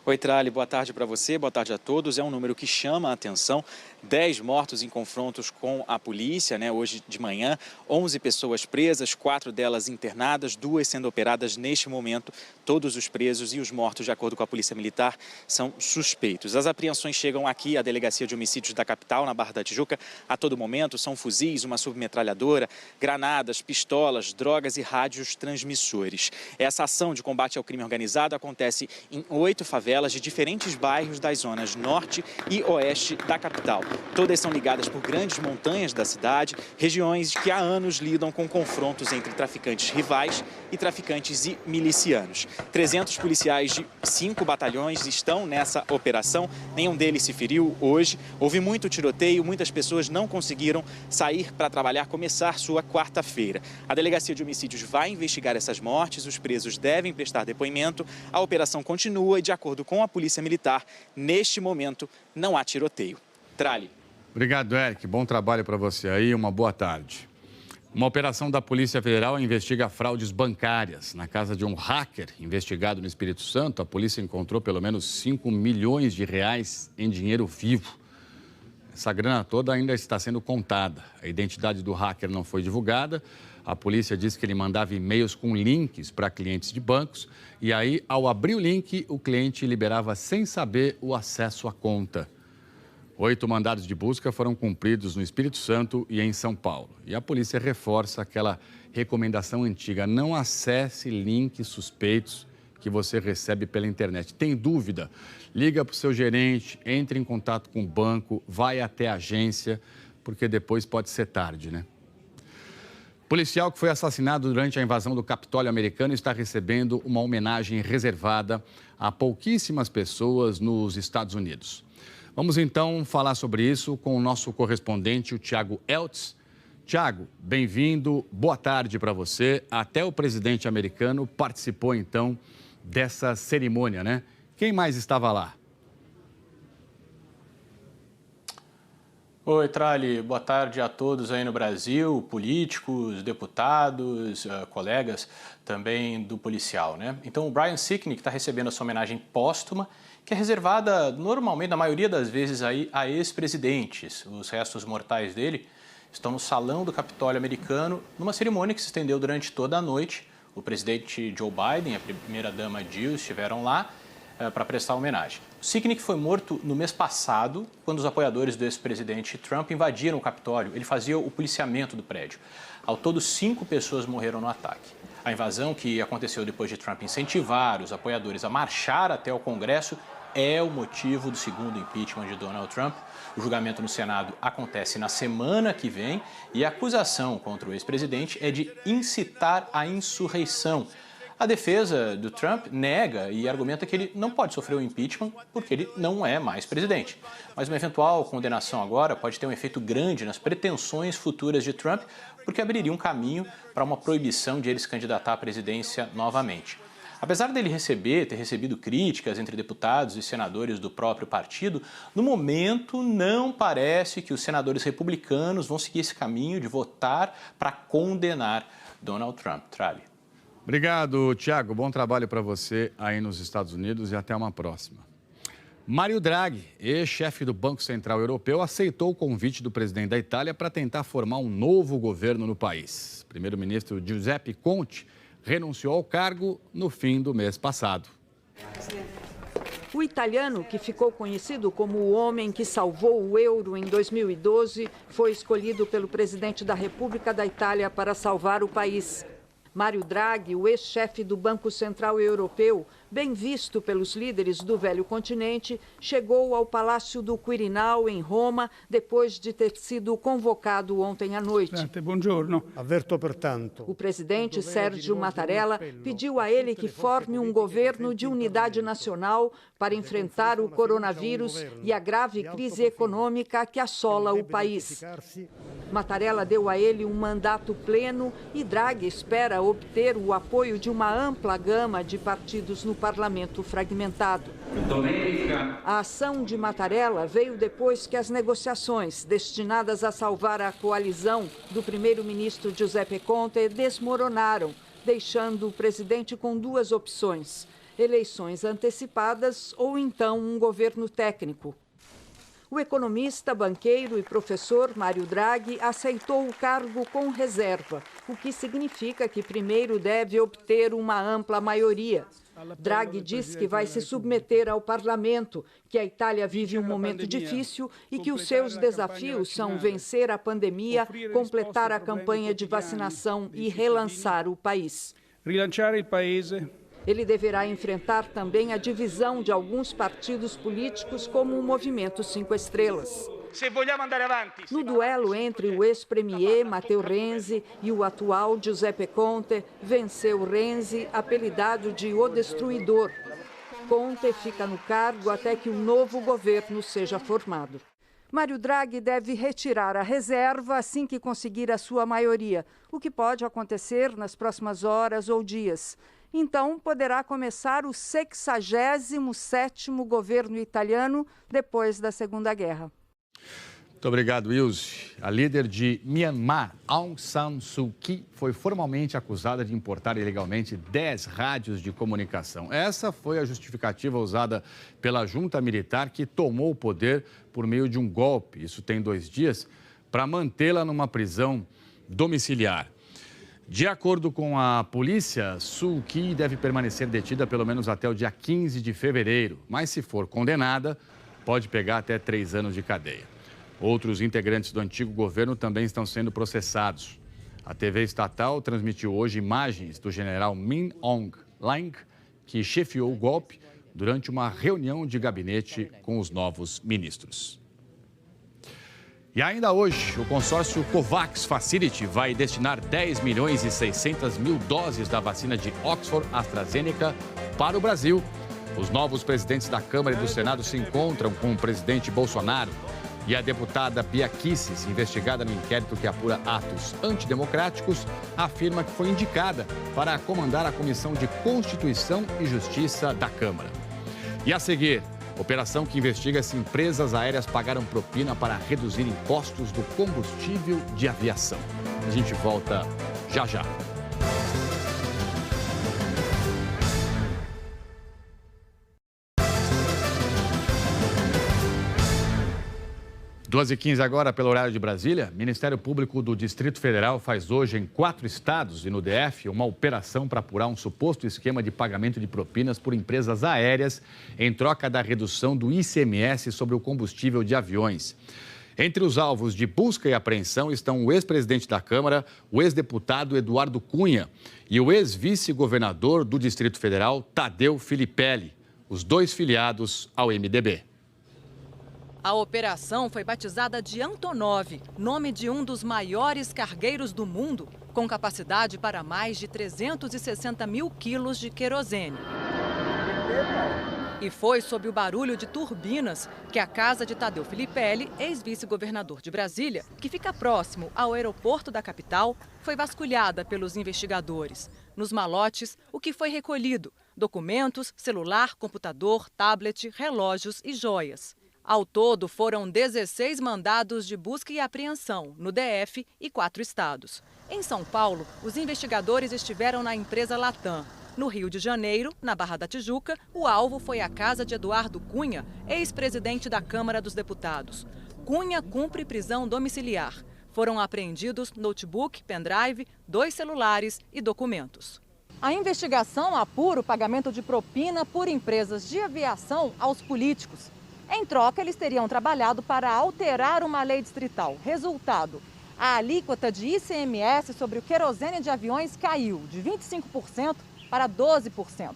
Oi, Trali, boa tarde para você, boa tarde a todos. É um número que chama a atenção. 10 mortos em confrontos com a polícia, né? Hoje de manhã, 11 pessoas presas, 4 delas internadas, 2 sendo operadas neste momento. Todos os presos e os mortos, de acordo com a Polícia Militar, são suspeitos. As apreensões chegam aqui à Delegacia de Homicídios da capital, na Barra da Tijuca, a todo momento. São fuzis, uma submetralhadora, granadas, pistolas, drogas e rádios transmissores. Essa ação de combate ao crime organizado acontece em 8 favelas de diferentes bairros das zonas norte e oeste da capital. Todas são ligadas por grandes montanhas da cidade, regiões que há anos lidam com confrontos entre traficantes rivais e traficantes e milicianos. 300 policiais de 5 batalhões estão nessa operação, nenhum deles se feriu hoje. Houve muito tiroteio, muitas pessoas não conseguiram sair para trabalhar, começar sua quarta-feira. A Delegacia de Homicídios vai investigar essas mortes, os presos devem prestar depoimento, a operação continua e, de acordo com a Polícia Militar, neste momento não há tiroteio. Trali. Obrigado, Eric. Bom trabalho para você aí. Uma boa tarde. Uma operação da Polícia Federal investiga fraudes bancárias. Na casa de um hacker investigado no Espírito Santo, a polícia encontrou pelo menos 5 milhões de reais em dinheiro vivo. Essa grana toda ainda está sendo contada. A identidade do hacker não foi divulgada. A polícia diz que ele mandava e-mails com links para clientes de bancos. E aí, ao abrir o link, o cliente liberava sem saber o acesso à conta. 8 mandados de busca foram cumpridos no Espírito Santo e em São Paulo. E a polícia reforça aquela recomendação antiga: não acesse links suspeitos que você recebe pela internet. Tem dúvida? Liga para o seu gerente, entre em contato com o banco, vai até a agência, porque depois pode ser tarde, né? Policial que foi assassinado durante a invasão do Capitólio americano está recebendo uma homenagem reservada a pouquíssimas pessoas nos Estados Unidos. Vamos então falar sobre isso com o nosso correspondente, o Tiago Eltz. Tiago, bem-vindo, boa tarde para você. Até o presidente americano participou então dessa cerimônia, né? Quem mais estava lá? Oi, Trali, boa tarde a todos aí no Brasil, políticos, deputados, colegas também do policial, né? Então, o Brian Sicknick está recebendo essa homenagem póstuma, que é reservada normalmente, na maioria das vezes, aí, a ex-presidentes. Os restos mortais dele estão no Salão do Capitólio americano, numa cerimônia que se estendeu durante toda a noite. O presidente Joe Biden e a primeira-dama Jill estiveram lá para prestar homenagem. O Sicknick foi morto no mês passado, quando os apoiadores do ex-presidente Trump invadiram o Capitólio. Ele fazia o policiamento do prédio. Ao todo, 5 pessoas morreram no ataque. A invasão, que aconteceu depois de Trump incentivar os apoiadores a marchar até o Congresso, é o motivo do segundo impeachment de Donald Trump. O julgamento no Senado acontece na semana que vem e a acusação contra o ex-presidente é de incitar a insurreição. A defesa do Trump nega e argumenta que ele não pode sofrer o impeachment porque ele não é mais presidente. Mas uma eventual condenação agora pode ter um efeito grande nas pretensões futuras de Trump, porque abriria um caminho para uma proibição de ele se candidatar à presidência novamente. Apesar dele ter recebido críticas entre deputados e senadores do próprio partido, no momento não parece que os senadores republicanos vão seguir esse caminho de votar para condenar Donald Trump. Trali. Obrigado, Thiago. Bom trabalho para você aí nos Estados Unidos e até uma próxima. Mario Draghi, ex-chefe do Banco Central Europeu, aceitou o convite do presidente da Itália para tentar formar um novo governo no país. Primeiro-ministro Giuseppe Conte renunciou ao cargo no fim do mês passado. O italiano, que ficou conhecido como o homem que salvou o euro em 2012, foi escolhido pelo presidente da República da Itália para salvar o país. Mario Draghi, o ex-chefe do Banco Central Europeu, bem visto pelos líderes do velho continente, chegou ao Palácio do Quirinal, em Roma, depois de ter sido convocado ontem à noite. O presidente Sérgio Mattarella pediu a ele que forme um governo de unidade nacional para enfrentar o coronavírus e a grave crise econômica que assola o país. Mattarella deu a ele um mandato pleno e Draghi espera obter o apoio de uma ampla gama de partidos no parlamento fragmentado. A ação de Mattarella veio depois que as negociações destinadas a salvar a coalizão do primeiro-ministro Giuseppe Conte desmoronaram, deixando o presidente com duas opções: eleições antecipadas ou então um governo técnico. O economista, banqueiro e professor Mario Draghi aceitou o cargo com reserva, o que significa que primeiro deve obter uma ampla maioria. Draghi diz que vai se submeter ao parlamento, que a Itália vive um momento difícil e que os seus desafios são vencer a pandemia, completar a campanha de vacinação e relançar o país. Ele deverá enfrentar também a divisão de alguns partidos políticos, como o Movimento 5 Estrelas. No duelo entre o ex-premier Matteo Renzi e o atual Giuseppe Conte, venceu Renzi, apelidado de O Destruidor. Conte fica no cargo até que um novo governo seja formado. Mario Draghi deve retirar a reserva assim que conseguir a sua maioria, o que pode acontecer nas próximas horas ou dias. Então, poderá começar o 67º governo italiano depois da Segunda Guerra. Muito obrigado, Ilse. A líder de Myanmar, Aung San Suu Kyi, foi formalmente acusada de importar ilegalmente 10 rádios de comunicação. Essa foi a justificativa usada pela junta militar que tomou o poder por meio de um golpe, isso tem 2 dias, para mantê-la numa prisão domiciliar. De acordo com a polícia, Suu Kyi deve permanecer detida pelo menos até o dia 15 de fevereiro, mas se for condenada, pode pegar até 3 anos de cadeia. Outros integrantes do antigo governo também estão sendo processados. A TV estatal transmitiu hoje imagens do general Min Aung Hlaing, que chefiou o golpe durante uma reunião de gabinete com os novos ministros. E ainda hoje, o consórcio COVAX Facility vai destinar 10 milhões e 600 mil doses da vacina de Oxford AstraZeneca para o Brasil. Os novos presidentes da Câmara e do Senado se encontram com o presidente Bolsonaro e a deputada Bia Kicis, investigada no inquérito que apura atos antidemocráticos, afirma que foi indicada para comandar a Comissão de Constituição e Justiça da Câmara. E a seguir, operação que investiga se empresas aéreas pagaram propina para reduzir impostos do combustível de aviação. A gente volta já já. 12h15 agora, pelo horário de Brasília. Ministério Público do Distrito Federal faz hoje em 4 estados e no DF uma operação para apurar um suposto esquema de pagamento de propinas por empresas aéreas em troca da redução do ICMS sobre o combustível de aviões. Entre os alvos de busca e apreensão estão o ex-presidente da Câmara, o ex-deputado Eduardo Cunha e o ex-vice-governador do Distrito Federal, Tadeu Filipelli, os 2 filiados ao MDB. A operação foi batizada de Antonov, nome de um dos maiores cargueiros do mundo, com capacidade para mais de 360 mil quilos de querosene. E foi sob o barulho de turbinas que a casa de Tadeu Filipelli, ex-vice-governador de Brasília, que fica próximo ao aeroporto da capital, foi vasculhada pelos investigadores. Nos malotes, o que foi recolhido? Documentos, celular, computador, tablet, relógios e joias. Ao todo, foram 16 mandados de busca e apreensão no DF e 4 estados. Em São Paulo, os investigadores estiveram na empresa Latam. No Rio de Janeiro, na Barra da Tijuca, o alvo foi a casa de Eduardo Cunha, ex-presidente da Câmara dos Deputados. Cunha cumpre prisão domiciliar. Foram apreendidos notebook, pendrive, 2 celulares e documentos. A investigação apura o pagamento de propina por empresas de aviação aos políticos. Em troca, eles teriam trabalhado para alterar uma lei distrital. Resultado, a alíquota de ICMS sobre o querosene de aviões caiu de 25% para 12%.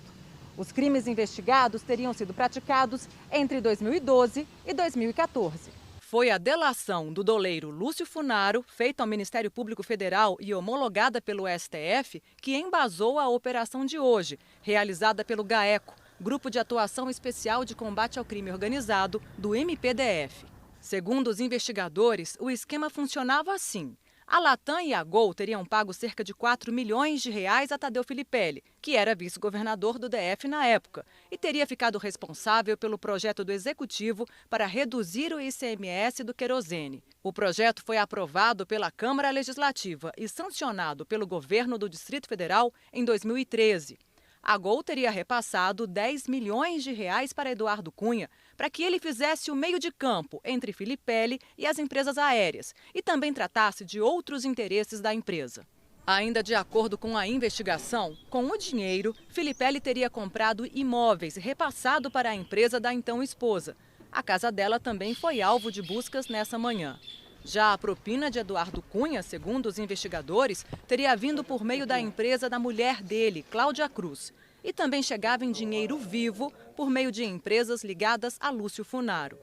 Os crimes investigados teriam sido praticados entre 2012 e 2014. Foi a delação do doleiro Lúcio Funaro, feita ao Ministério Público Federal e homologada pelo STF, que embasou a operação de hoje, realizada pelo GAECO, Grupo de Atuação Especial de Combate ao Crime Organizado, do MPDF. Segundo os investigadores, o esquema funcionava assim. A Latam e a Gol teriam pago cerca de 4 milhões de reais a Tadeu Filipelli, que era vice-governador do DF na época, e teria ficado responsável pelo projeto do Executivo para reduzir o ICMS do querosene. O projeto foi aprovado pela Câmara Legislativa e sancionado pelo governo do Distrito Federal em 2013. A Gol teria repassado 10 milhões de reais para Eduardo Cunha, para que ele fizesse o meio de campo entre Filipelli e as empresas aéreas e também tratasse de outros interesses da empresa. Ainda de acordo com a investigação, com o dinheiro, Filipelli teria comprado imóveis e repassado para a empresa da então esposa. A casa dela também foi alvo de buscas nessa manhã. Já a propina de Eduardo Cunha, segundo os investigadores, teria vindo por meio da empresa da mulher dele, Cláudia Cruz. E também chegava em dinheiro vivo por meio de empresas ligadas a Lúcio Funaro.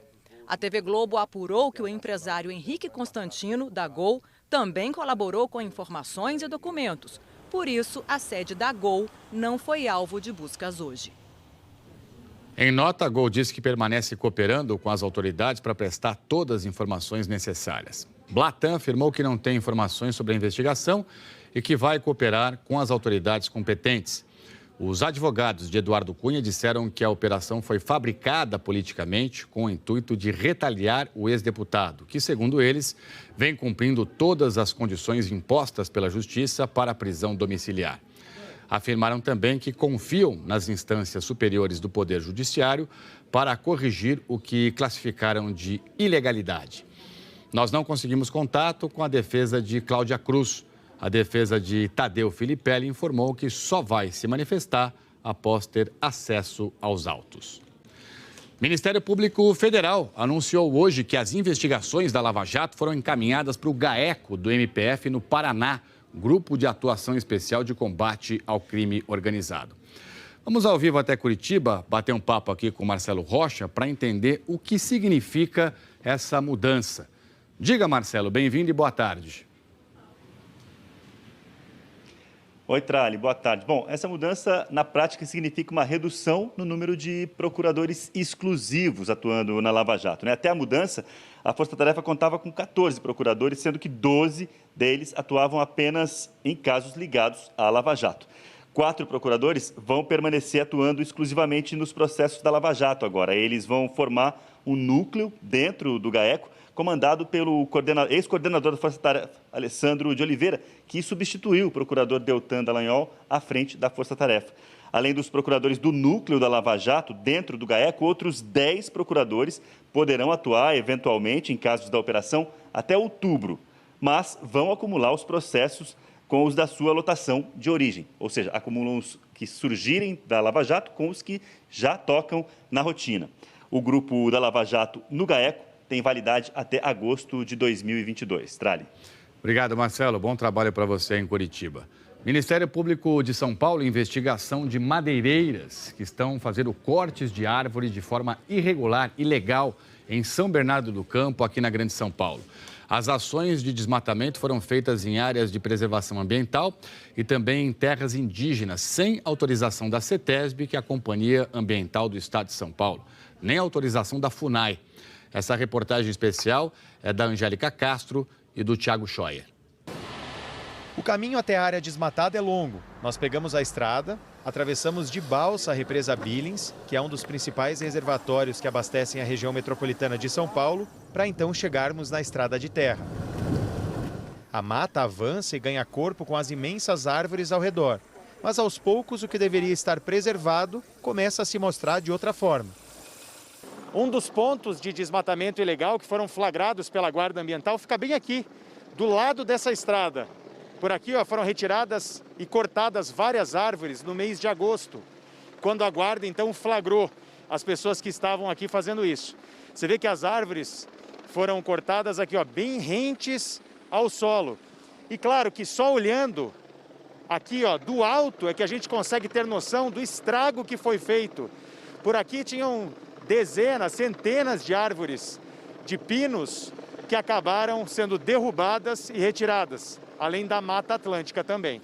A TV Globo apurou que o empresário Henrique Constantino, da Gol, também colaborou com informações e documentos. Por isso, a sede da Gol não foi alvo de buscas hoje. Em nota, a Gol disse que permanece cooperando com as autoridades para prestar todas as informações necessárias. Latam afirmou que não tem informações sobre a investigação e que vai cooperar com as autoridades competentes. Os advogados de Eduardo Cunha disseram que a operação foi fabricada politicamente com o intuito de retaliar o ex-deputado, que, segundo eles, vem cumprindo todas as condições impostas pela Justiça para a prisão domiciliar. Afirmaram também que confiam nas instâncias superiores do Poder Judiciário para corrigir o que classificaram de ilegalidade. Nós não conseguimos contato com a defesa de Cláudia Cruz. A defesa de Tadeu Filipelli informou que só vai se manifestar após ter acesso aos autos. O Ministério Público Federal anunciou hoje que as investigações da Lava Jato foram encaminhadas para o GAECO do MPF no Paraná, Grupo de Atuação Especial de Combate ao Crime Organizado. Vamos ao vivo até Curitiba, bater um papo aqui com Marcelo Rocha para entender o que significa essa mudança. Diga, Marcelo, bem-vindo e boa tarde. Oi, Trali, boa tarde. Bom, essa mudança na prática significa uma redução no número de procuradores exclusivos atuando na Lava Jato, né? Até a mudança, a Força Tarefa contava com 14 procuradores, sendo que 12 deles atuavam apenas em casos ligados à Lava Jato. 4 procuradores vão permanecer atuando exclusivamente nos processos da Lava Jato agora. Eles vão formar um núcleo dentro do GAECO, comandado pelo ex-coordenador da Força Tarefa, Alessandro de Oliveira, que substituiu o procurador Deltan Dallagnol à frente da Força Tarefa. Além dos procuradores do núcleo da Lava Jato, dentro do GAECO, outros 10 procuradores poderão atuar, eventualmente, em casos da operação, até outubro, mas vão acumular os processos com os da sua lotação de origem, ou seja, acumulam os que surgirem da Lava Jato com os que já tocam na rotina. O grupo da Lava Jato no GAECO tem validade até agosto de 2022. Trali. Obrigado, Marcelo. Bom trabalho para você em Curitiba. Ministério Público de São Paulo investiga a ação de madeireiras que estão fazendo cortes de árvores de forma irregular, ilegal, em São Bernardo do Campo, aqui na Grande São Paulo. As ações de desmatamento foram feitas em áreas de preservação ambiental e também em terras indígenas, sem autorização da CETESB, que é a Companhia Ambiental do Estado de São Paulo, nem autorização da FUNAI. Essa reportagem especial é da Angélica Castro e do Thiago Scheuer. O caminho até a área desmatada é longo. Nós pegamos a estrada, atravessamos de balsa a represa Billings, que é um dos principais reservatórios que abastecem a região metropolitana de São Paulo, para então chegarmos na estrada de terra. A mata avança e ganha corpo com as imensas árvores ao redor. Mas aos poucos o que deveria estar preservado começa a se mostrar de outra forma. Um dos pontos de desmatamento ilegal que foram flagrados pela Guarda Ambiental fica bem aqui, do lado dessa estrada. Por aqui foram retiradas e cortadas várias árvores no mês de agosto, quando a Guarda então flagrou as pessoas que estavam aqui fazendo isso. Você vê que as árvores foram cortadas aqui, bem rentes ao solo. E claro que só olhando aqui, do alto, é que a gente consegue ter noção do estrago que foi feito. Por aqui tinham dezenas, centenas de árvores de pinos que acabaram sendo derrubadas e retiradas, além da Mata Atlântica também.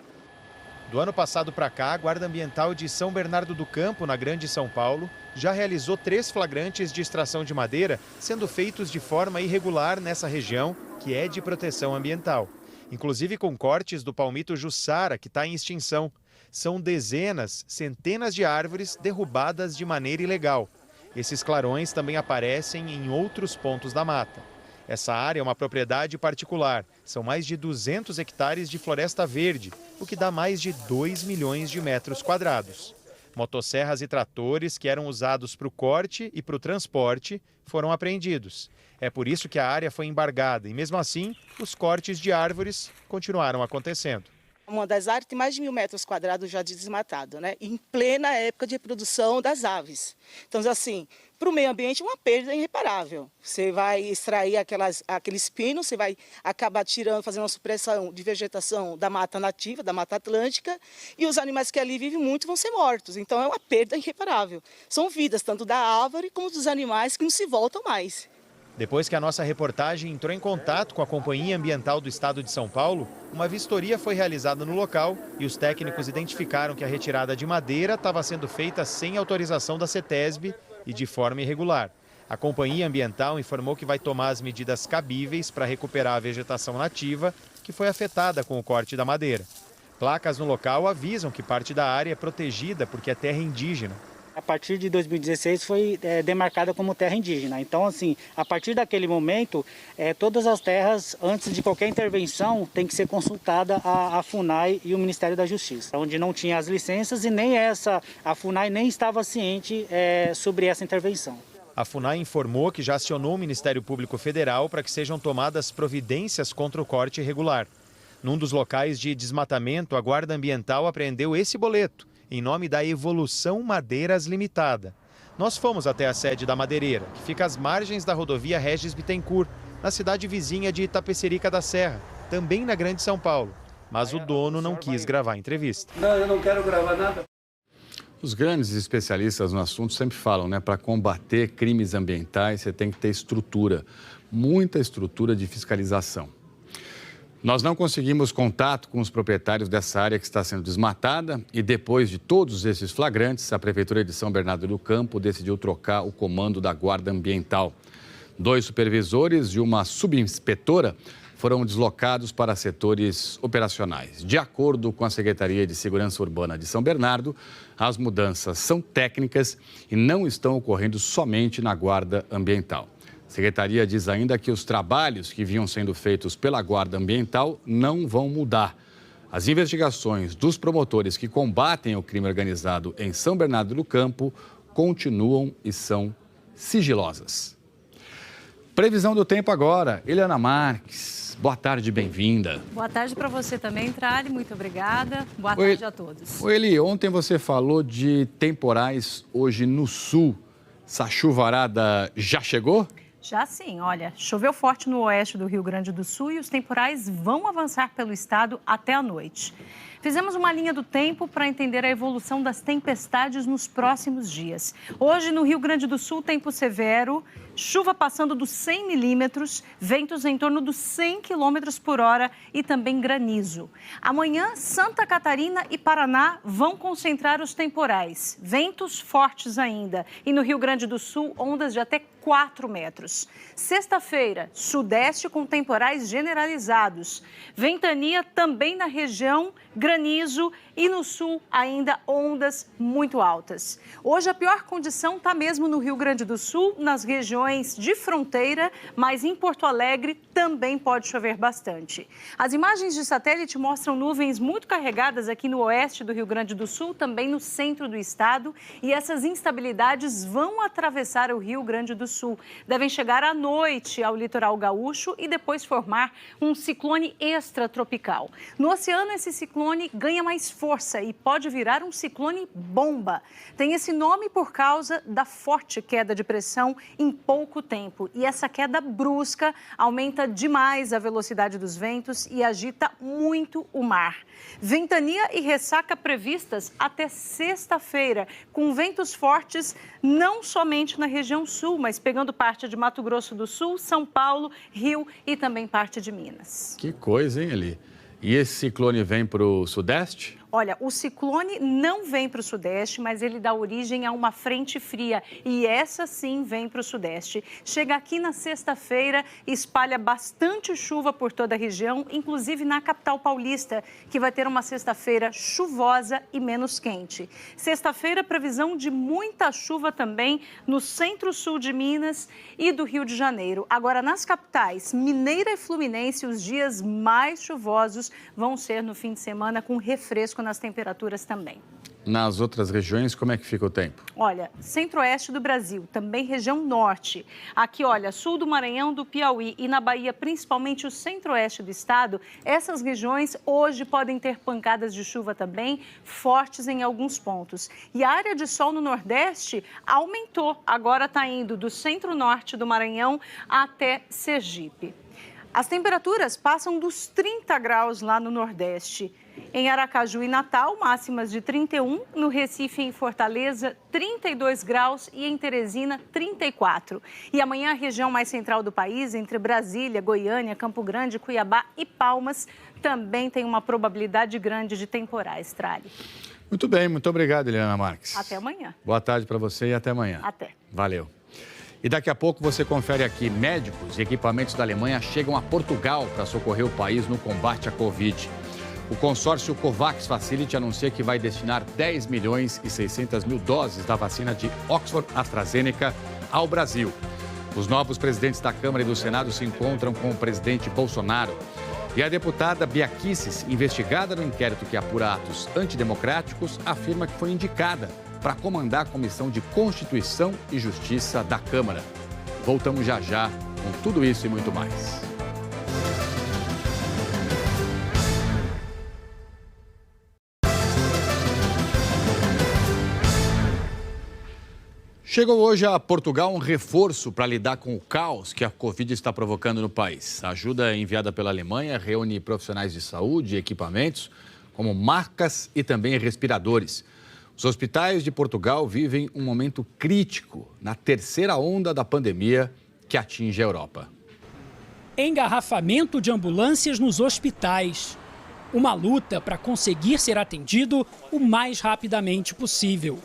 Do ano passado para cá, a Guarda Ambiental de São Bernardo do Campo, na Grande São Paulo, já realizou 3 flagrantes de extração de madeira, sendo feitos de forma irregular nessa região, que é de proteção ambiental. Inclusive com cortes do palmito Jussara, que está em extinção. São dezenas, centenas de árvores derrubadas de maneira ilegal. Esses clarões também aparecem em outros pontos da mata. Essa área é uma propriedade particular. São mais de 200 hectares de floresta verde, o que dá mais de 2 milhões de metros quadrados. Motosserras e tratores que eram usados para o corte e para o transporte foram apreendidos. É por isso que a área foi embargada e, mesmo assim, os cortes de árvores continuaram acontecendo. Uma das áreas tem mais de 1.000 metros quadrados já desmatado, né? Em plena época de reprodução das aves. Então, assim, para o meio ambiente é uma perda irreparável. Você vai extrair aqueles pinos, você vai acabar tirando, fazendo uma supressão de vegetação da mata nativa, da Mata Atlântica, e os animais que ali vivem muito vão ser mortos. Então, é uma perda irreparável. São vidas tanto da árvore como dos animais que não se voltam mais. Depois que a nossa reportagem entrou em contato com a Companhia Ambiental do Estado de São Paulo, uma vistoria foi realizada no local e os técnicos identificaram que a retirada de madeira estava sendo feita sem autorização da CETESB e de forma irregular. A Companhia Ambiental informou que vai tomar as medidas cabíveis para recuperar a vegetação nativa que foi afetada com o corte da madeira. Placas no local avisam que parte da área é protegida porque é terra indígena. A partir de 2016 foi demarcada como terra indígena. Então, assim, a partir daquele momento, todas as terras, antes de qualquer intervenção, tem que ser consultada a FUNAI e o Ministério da Justiça, onde não tinha as licenças e nem a FUNAI nem estava ciente sobre essa intervenção. A FUNAI informou que já acionou o Ministério Público Federal para que sejam tomadas providências contra o corte irregular. Num dos locais de desmatamento, a Guarda Ambiental apreendeu esse boleto, em nome da Evolução Madeiras Limitada. Nós fomos até a sede da madeireira, que fica às margens da rodovia Regis Bittencourt, na cidade vizinha de Itapecerica da Serra, também na Grande São Paulo. Mas o dono não quis gravar a entrevista. Não, eu não quero gravar nada. Os grandes especialistas no assunto sempre falam, para combater crimes ambientais você tem que ter estrutura, muita estrutura de fiscalização. Nós não conseguimos contato com os proprietários dessa área que está sendo desmatada e depois de todos esses flagrantes, a Prefeitura de São Bernardo do Campo decidiu trocar o comando da Guarda Ambiental. 2 supervisores e uma subinspetora foram deslocados para setores operacionais. De acordo com a Secretaria de Segurança Urbana de São Bernardo, as mudanças são técnicas e não estão ocorrendo somente na Guarda Ambiental. A Secretaria diz ainda que os trabalhos que vinham sendo feitos pela Guarda Ambiental não vão mudar. As investigações dos promotores que combatem o crime organizado em São Bernardo do Campo continuam e são sigilosas. Previsão do tempo agora. Eliana Marques, boa tarde, bem-vinda. Boa tarde para você também, Trali, muito obrigada. Boa tarde a todos. Oi, Eli, ontem você falou de temporais hoje no sul. Essa chuvarada já chegou? Já sim, olha, choveu forte no oeste do Rio Grande do Sul e os temporais vão avançar pelo estado até a noite. Fizemos uma linha do tempo para entender a evolução das tempestades nos próximos dias. Hoje, no Rio Grande do Sul, tempo severo, chuva passando dos 100 milímetros, ventos em torno dos 100 quilômetros por hora e também granizo. Amanhã, Santa Catarina e Paraná vão concentrar os temporais, ventos fortes ainda. E no Rio Grande do Sul, ondas de até 4 metros. Sexta-feira, sudeste com temporais generalizados. Ventania também na região, granizo e no sul ainda ondas muito altas. Hoje a pior condição está mesmo no Rio Grande do Sul, nas regiões de fronteira, mas em Porto Alegre também pode chover bastante. As imagens de satélite mostram nuvens muito carregadas aqui no oeste do Rio Grande do Sul, também no centro do estado, e essas instabilidades vão atravessar o Rio Grande do Sul. Devem chegar à noite ao litoral gaúcho e depois formar um ciclone extratropical. No oceano, esse ciclone ganha mais força e pode virar um ciclone bomba. Tem esse nome por causa da forte queda de pressão em pouco tempo. E essa queda brusca aumenta demais a velocidade dos ventos e agita muito o mar. Ventania e ressaca previstas até sexta-feira, com ventos fortes não somente na região sul, mas pegando parte de Mato Grosso do Sul, São Paulo, Rio e também parte de Minas. Que coisa, hein, Eli? E esse ciclone vem para o sudeste? Olha, o ciclone não vem para o sudeste, mas ele dá origem a uma frente fria e essa sim vem para o sudeste. Chega aqui na sexta-feira e espalha bastante chuva por toda a região, inclusive na capital paulista, que vai ter uma sexta-feira chuvosa e menos quente. Sexta-feira, previsão de muita chuva também no centro-sul de Minas e do Rio de Janeiro. Agora, nas capitais Mineira e Fluminense, os dias mais chuvosos vão ser no fim de semana com refresco nas temperaturas também. Nas outras regiões, como é que fica o tempo? Olha, centro-oeste do Brasil, também região norte. Aqui, olha, sul do Maranhão, do Piauí e na Bahia, principalmente o centro-oeste do estado, essas regiões hoje podem ter pancadas de chuva também, fortes em alguns pontos. E a área de sol no nordeste aumentou, agora está indo do centro-norte do Maranhão até Sergipe. As temperaturas passam dos 30 graus lá no Nordeste. Em Aracaju e Natal, máximas de 31, no Recife e em Fortaleza, 32 graus e em Teresina, 34. E amanhã a região mais central do país, entre Brasília, Goiânia, Campo Grande, Cuiabá e Palmas, também tem uma probabilidade grande de temporais, Trali. Muito bem, muito obrigado, Eliana Marques. Até amanhã. Boa tarde para você e até amanhã. Até. Valeu. E daqui a pouco você confere aqui, médicos e equipamentos da Alemanha chegam a Portugal para socorrer o país no combate à Covid. O consórcio COVAX Facility anuncia que vai destinar 10 milhões e 600 mil doses da vacina de Oxford AstraZeneca ao Brasil. Os novos presidentes da Câmara e do Senado se encontram com o presidente Bolsonaro. E a deputada Bia Kicis, investigada no inquérito que apura atos antidemocráticos, afirma que foi indicada para comandar a Comissão de Constituição e Justiça da Câmara. Voltamos já já com tudo isso e muito mais. Chegou hoje a Portugal um reforço para lidar com o caos que a Covid está provocando no país. A ajuda enviada pela Alemanha reúne profissionais de saúde e equipamentos, como macas e também respiradores. Os hospitais de Portugal vivem um momento crítico na terceira onda da pandemia que atinge a Europa. Engarrafamento de ambulâncias nos hospitais. Uma luta para conseguir ser atendido o mais rapidamente possível.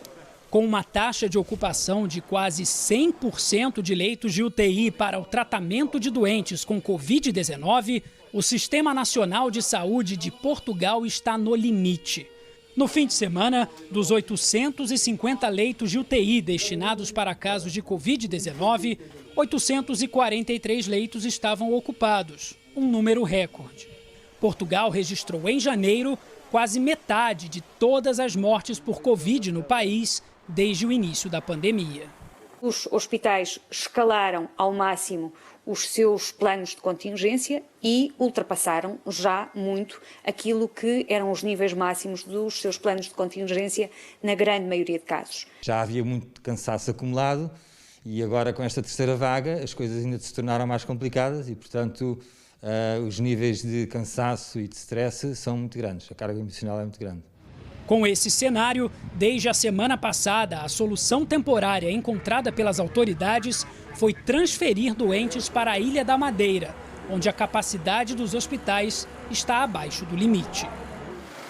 Com uma taxa de ocupação de quase 100% de leitos de UTI para o tratamento de doentes com Covid-19, o Sistema Nacional de Saúde de Portugal está no limite. No fim de semana, dos 850 leitos de UTI destinados para casos de Covid-19, 843 leitos estavam ocupados, um número recorde. Portugal registrou em janeiro quase metade de todas as mortes por Covid no país desde o início da pandemia. Os hospitais escalaram ao máximo os seus planos de contingência e ultrapassaram já muito aquilo que eram os níveis máximos dos seus planos de contingência na grande maioria de casos. Já havia muito cansaço acumulado e agora com esta terceira vaga as coisas ainda se tornaram mais complicadas e, portanto, os níveis de cansaço e de stress são muito grandes, a carga emocional é muito grande. Com esse cenário, desde a semana passada, a solução temporária encontrada pelas autoridades foi transferir doentes para a Ilha da Madeira, onde a capacidade dos hospitais está abaixo do limite.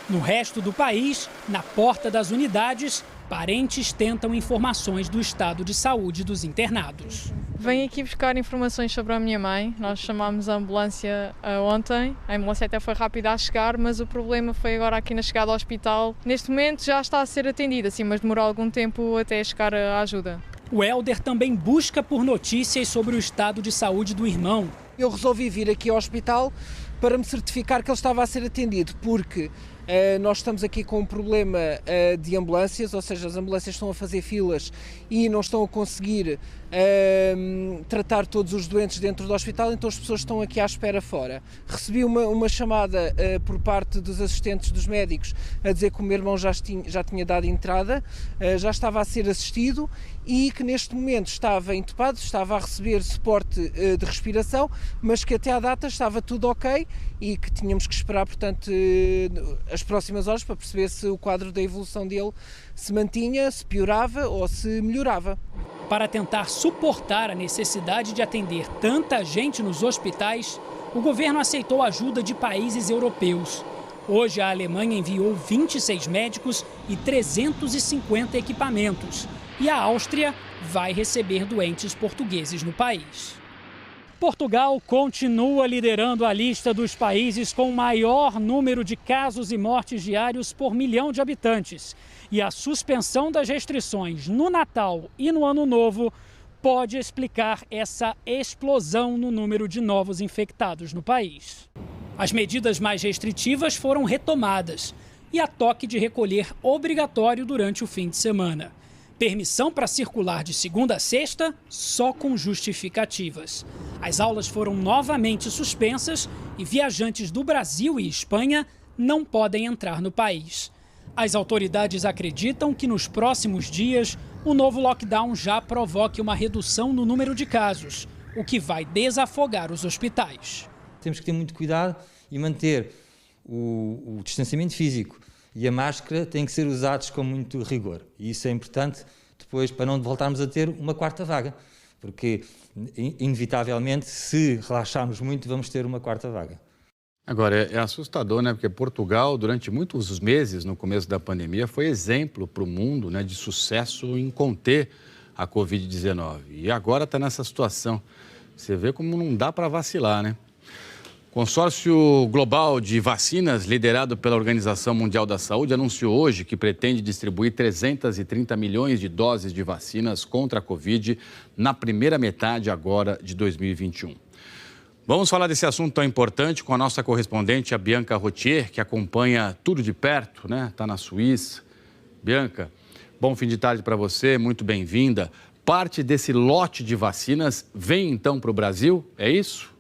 No resto do país, na porta das unidades, parentes tentam informações do estado de saúde dos internados. Venho aqui buscar informações sobre a minha mãe. Nós chamámos a ambulância ontem. A ambulância até foi rápida a chegar, mas o problema foi agora aqui na chegada ao hospital. Neste momento já está a ser atendida, sim, mas demorou algum tempo até chegar a ajuda. O Hélder também busca por notícias sobre o estado de saúde do irmão. Eu resolvi vir aqui ao hospital para me certificar que ele estava a ser atendido, porque nós estamos aqui com um problema de ambulâncias, ou seja, as ambulâncias estão a fazer filas e não estão a conseguir tratar todos os doentes dentro do hospital, então as pessoas estão aqui à espera fora. Recebi uma chamada por parte dos assistentes dos médicos a dizer que o meu irmão já tinha dado entrada, já estava a ser assistido e que neste momento estava entubado, estava a receber suporte de respiração, mas que até à data estava tudo ok e que tínhamos que esperar, portanto, as próximas horas para perceber se o quadro da evolução dele se mantinha, se piorava ou se melhorava. Para tentar suportar a necessidade de atender tanta gente nos hospitais, o governo aceitou a ajuda de países europeus. Hoje, a Alemanha enviou 26 médicos e 350 equipamentos. E a Áustria vai receber doentes portugueses no país. Portugal continua liderando a lista dos países com maior número de casos e mortes diários por milhão de habitantes. E a suspensão das restrições no Natal e no Ano Novo pode explicar essa explosão no número de novos infectados no país. As medidas mais restritivas foram retomadas e há toque de recolher obrigatório durante o fim de semana. Permissão para circular de segunda a sexta, só com justificativas. As aulas foram novamente suspensas e viajantes do Brasil e Espanha não podem entrar no país. As autoridades acreditam que nos próximos dias o novo lockdown já provoque uma redução no número de casos, o que vai desafogar os hospitais. Temos que ter muito cuidado e manter o distanciamento físico e a máscara têm que ser usados com muito rigor. E isso é importante depois para não voltarmos a ter uma quarta vaga, porque inevitavelmente, se relaxarmos muito, vamos ter uma quarta vaga. Agora, é assustador, né? Porque Portugal, durante muitos meses, no começo da pandemia, foi exemplo para o mundo, né, de sucesso em conter a Covid-19. E agora está nessa situação. Você vê como não dá para vacilar, né? O Consórcio Global de Vacinas, liderado pela Organização Mundial da Saúde, anunciou hoje que pretende distribuir 330 milhões de doses de vacinas contra a Covid na primeira metade agora de 2021. Vamos falar desse assunto tão importante com a nossa correspondente, a Bianca Rotier, que acompanha tudo de perto, né? Está na Suíça. Bianca, bom fim de tarde para você, muito bem-vinda. Parte desse lote de vacinas vem então para o Brasil, é isso?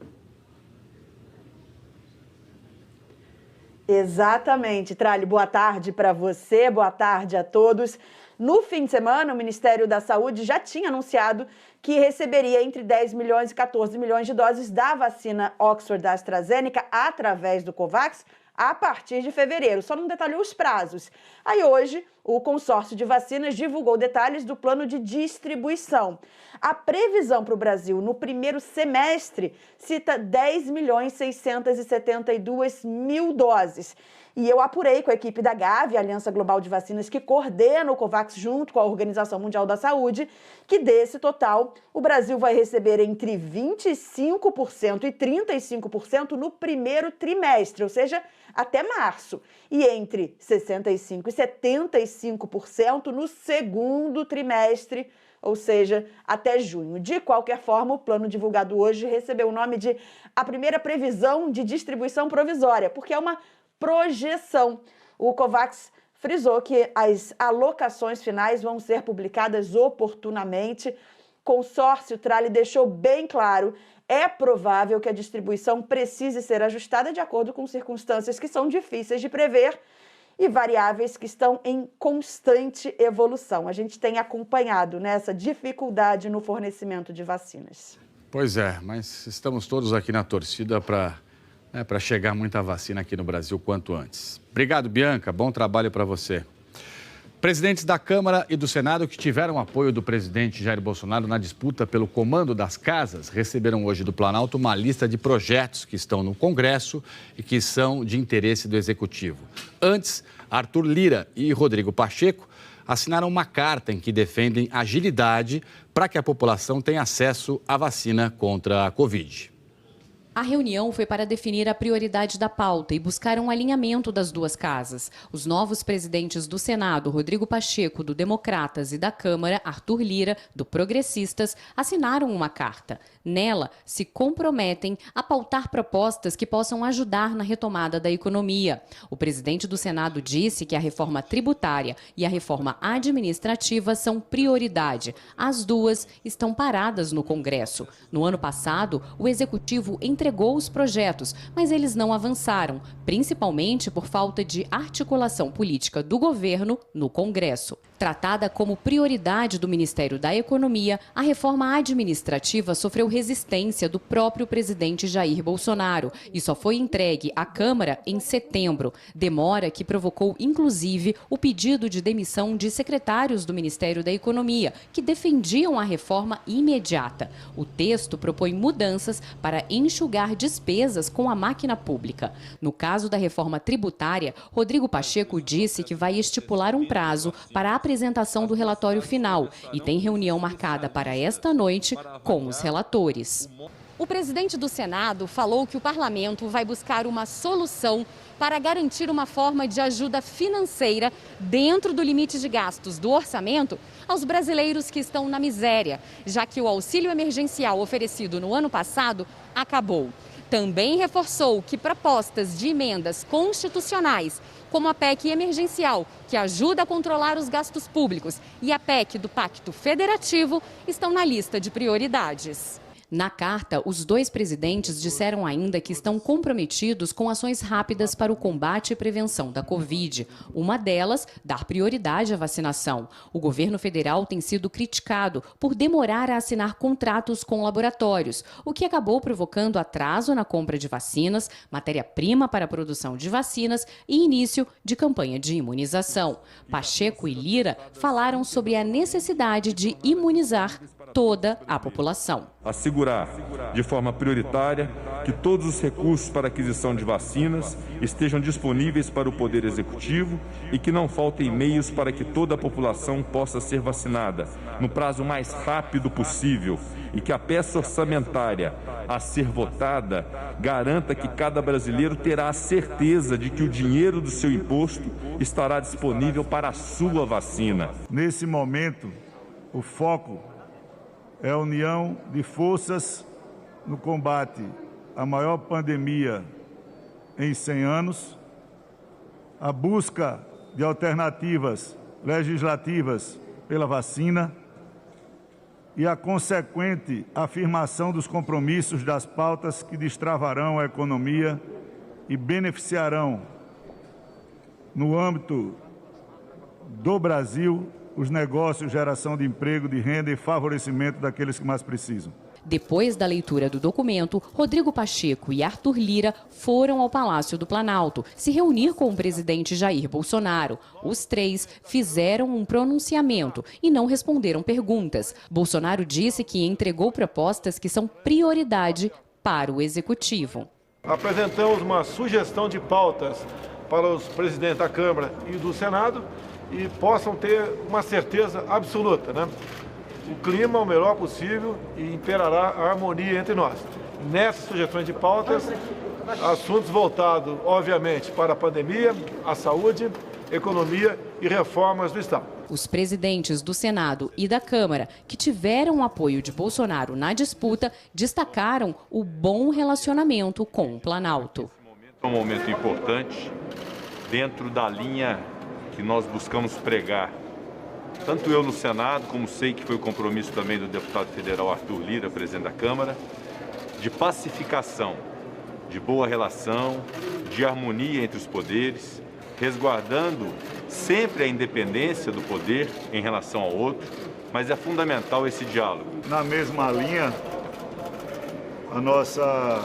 Exatamente, Trali. Boa tarde para você, boa tarde a todos. No fim de semana, o Ministério da Saúde já tinha anunciado que receberia entre 10 milhões e 14 milhões de doses da vacina Oxford da AstraZeneca através do COVAX a partir de fevereiro. Só não detalhou os prazos. Aí hoje, o consórcio de vacinas divulgou detalhes do plano de distribuição. A previsão para o Brasil no primeiro semestre cita 10 milhões 672 mil doses. E eu apurei com a equipe da Gavi, Aliança Global de Vacinas, que coordena o COVAX junto com a Organização Mundial da Saúde, que desse total, o Brasil vai receber entre 25% e 35% no primeiro trimestre, ou seja, até março, e entre 65% e 75% no segundo trimestre, ou seja, até junho. De qualquer forma, o plano divulgado hoje recebeu o nome de a primeira previsão de distribuição provisória, porque é uma projeção. O COVAX frisou que as alocações finais vão ser publicadas oportunamente. O consórcio Trali deixou bem claro, é provável que a distribuição precise ser ajustada de acordo com circunstâncias que são difíceis de prever e variáveis que estão em constante evolução. A gente tem acompanhado essa dificuldade no fornecimento de vacinas. Pois é, mas estamos todos aqui na torcida para para chegar muita vacina aqui no Brasil quanto antes. Obrigado, Bianca. Bom trabalho para você. Presidentes da Câmara e do Senado que tiveram apoio do presidente Jair Bolsonaro na disputa pelo comando das casas receberam hoje do Planalto uma lista de projetos que estão no Congresso e que são de interesse do Executivo. Antes, Arthur Lira e Rodrigo Pacheco assinaram uma carta em que defendem agilidade para que a população tenha acesso à vacina contra a Covid. A reunião foi para definir a prioridade da pauta e buscar um alinhamento das duas casas. Os novos presidentes do Senado, Rodrigo Pacheco, do Democratas, e da Câmara, Arthur Lira, do Progressistas, assinaram uma carta. Nela, se comprometem a pautar propostas que possam ajudar na retomada da economia. O presidente do Senado disse que a reforma tributária e a reforma administrativa são prioridade. As duas estão paradas no Congresso. No ano passado, o Executivo entregou os projetos, mas eles não avançaram, principalmente por falta de articulação política do governo no Congresso. Tratada como prioridade do Ministério da Economia, a reforma administrativa sofreu resistência do próprio presidente Jair Bolsonaro e só foi entregue à Câmara em setembro. Demora que provocou, inclusive, o pedido de demissão de secretários do Ministério da Economia, que defendiam a reforma imediata. O texto propõe mudanças para enxugar despesas com a máquina pública. No caso da reforma tributária, Rodrigo Pacheco disse que vai estipular um prazo para a apresentação do relatório final e tem reunião marcada para esta noite com os relatores. O presidente do Senado falou que o parlamento vai buscar uma solução para garantir uma forma de ajuda financeira dentro do limite de gastos do orçamento aos brasileiros que estão na miséria, já que o auxílio emergencial oferecido no ano passado acabou. Também reforçou que propostas de emendas constitucionais, como a PEC emergencial, que ajuda a controlar os gastos públicos, e a PEC do Pacto Federativo, estão na lista de prioridades. Na carta, os dois presidentes disseram ainda que estão comprometidos com ações rápidas para o combate e prevenção da Covid. Uma delas, dar prioridade à vacinação. O governo federal tem sido criticado por demorar a assinar contratos com laboratórios, o que acabou provocando atraso na compra de vacinas, matéria-prima para a produção de vacinas e início de campanha de imunização. Pacheco e Lira falaram sobre a necessidade de imunizar toda a população. Assegurar de forma prioritária que todos os recursos para aquisição de vacinas estejam disponíveis para o Poder Executivo e que não faltem meios para que toda a população possa ser vacinada no prazo mais rápido possível e que a peça orçamentária a ser votada garanta que cada brasileiro terá a certeza de que o dinheiro do seu imposto estará disponível para a sua vacina. Nesse momento, o foco é a união de forças no combate à maior pandemia em 100 anos, a busca de alternativas legislativas pela vacina e a consequente afirmação dos compromissos das pautas que destravarão a economia e beneficiarão, no âmbito do Brasil, os negócios, geração de emprego, de renda e favorecimento daqueles que mais precisam. Depois da leitura do documento, Rodrigo Pacheco e Arthur Lira foram ao Palácio do Planalto se reunir com o presidente Jair Bolsonaro. Os três fizeram um pronunciamento e não responderam perguntas. Bolsonaro disse que entregou propostas que são prioridade para o Executivo. Apresentamos uma sugestão de pautas para os presidentes da Câmara e do Senado e possam ter uma certeza absoluta, né? O clima o melhor possível e imperará a harmonia entre nós. Nessas sugestões de pautas, assuntos voltados, obviamente, para a pandemia, a saúde, economia e reformas do Estado. Os presidentes do Senado e da Câmara, que tiveram o apoio de Bolsonaro na disputa, destacaram o bom relacionamento com o Planalto. É um momento importante dentro da linha que nós buscamos pregar, tanto eu no Senado, como sei que foi o compromisso também do deputado federal Arthur Lira, presidente da Câmara, de pacificação, de boa relação, de harmonia entre os poderes, resguardando sempre a independência do poder em relação ao outro, mas é fundamental esse diálogo. Na mesma linha, a nossa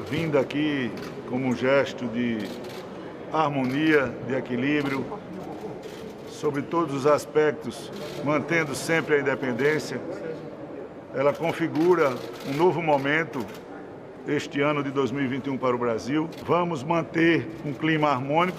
vinda aqui como um gesto de harmonia, de equilíbrio, sobre todos os aspectos, mantendo sempre a independência. Ela configura um novo momento este ano de 2021 para o Brasil. Vamos manter um clima harmônico,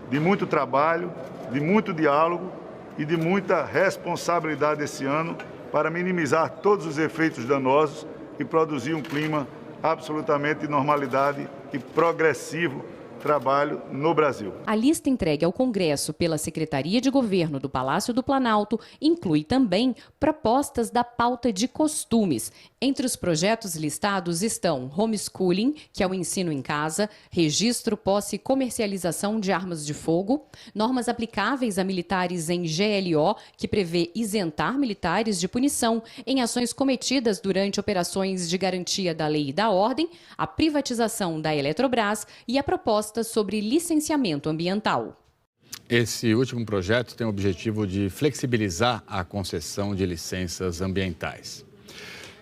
de muito trabalho, de muito diálogo e de muita responsabilidade esse ano para minimizar todos os efeitos danosos e produzir um clima absolutamente de normalidade e progressivo trabalho no Brasil. A lista entregue ao Congresso pela Secretaria de Governo do Palácio do Planalto inclui também propostas da pauta de costumes. Entre os projetos listados estão homeschooling, que é o ensino em casa, registro, posse e comercialização de armas de fogo, normas aplicáveis a militares em GLO, que prevê isentar militares de punição em ações cometidas durante operações de garantia da lei e da ordem, a privatização da Eletrobras e a proposta sobre licenciamento ambiental. Esse último projeto tem o objetivo de flexibilizar a concessão de licenças ambientais.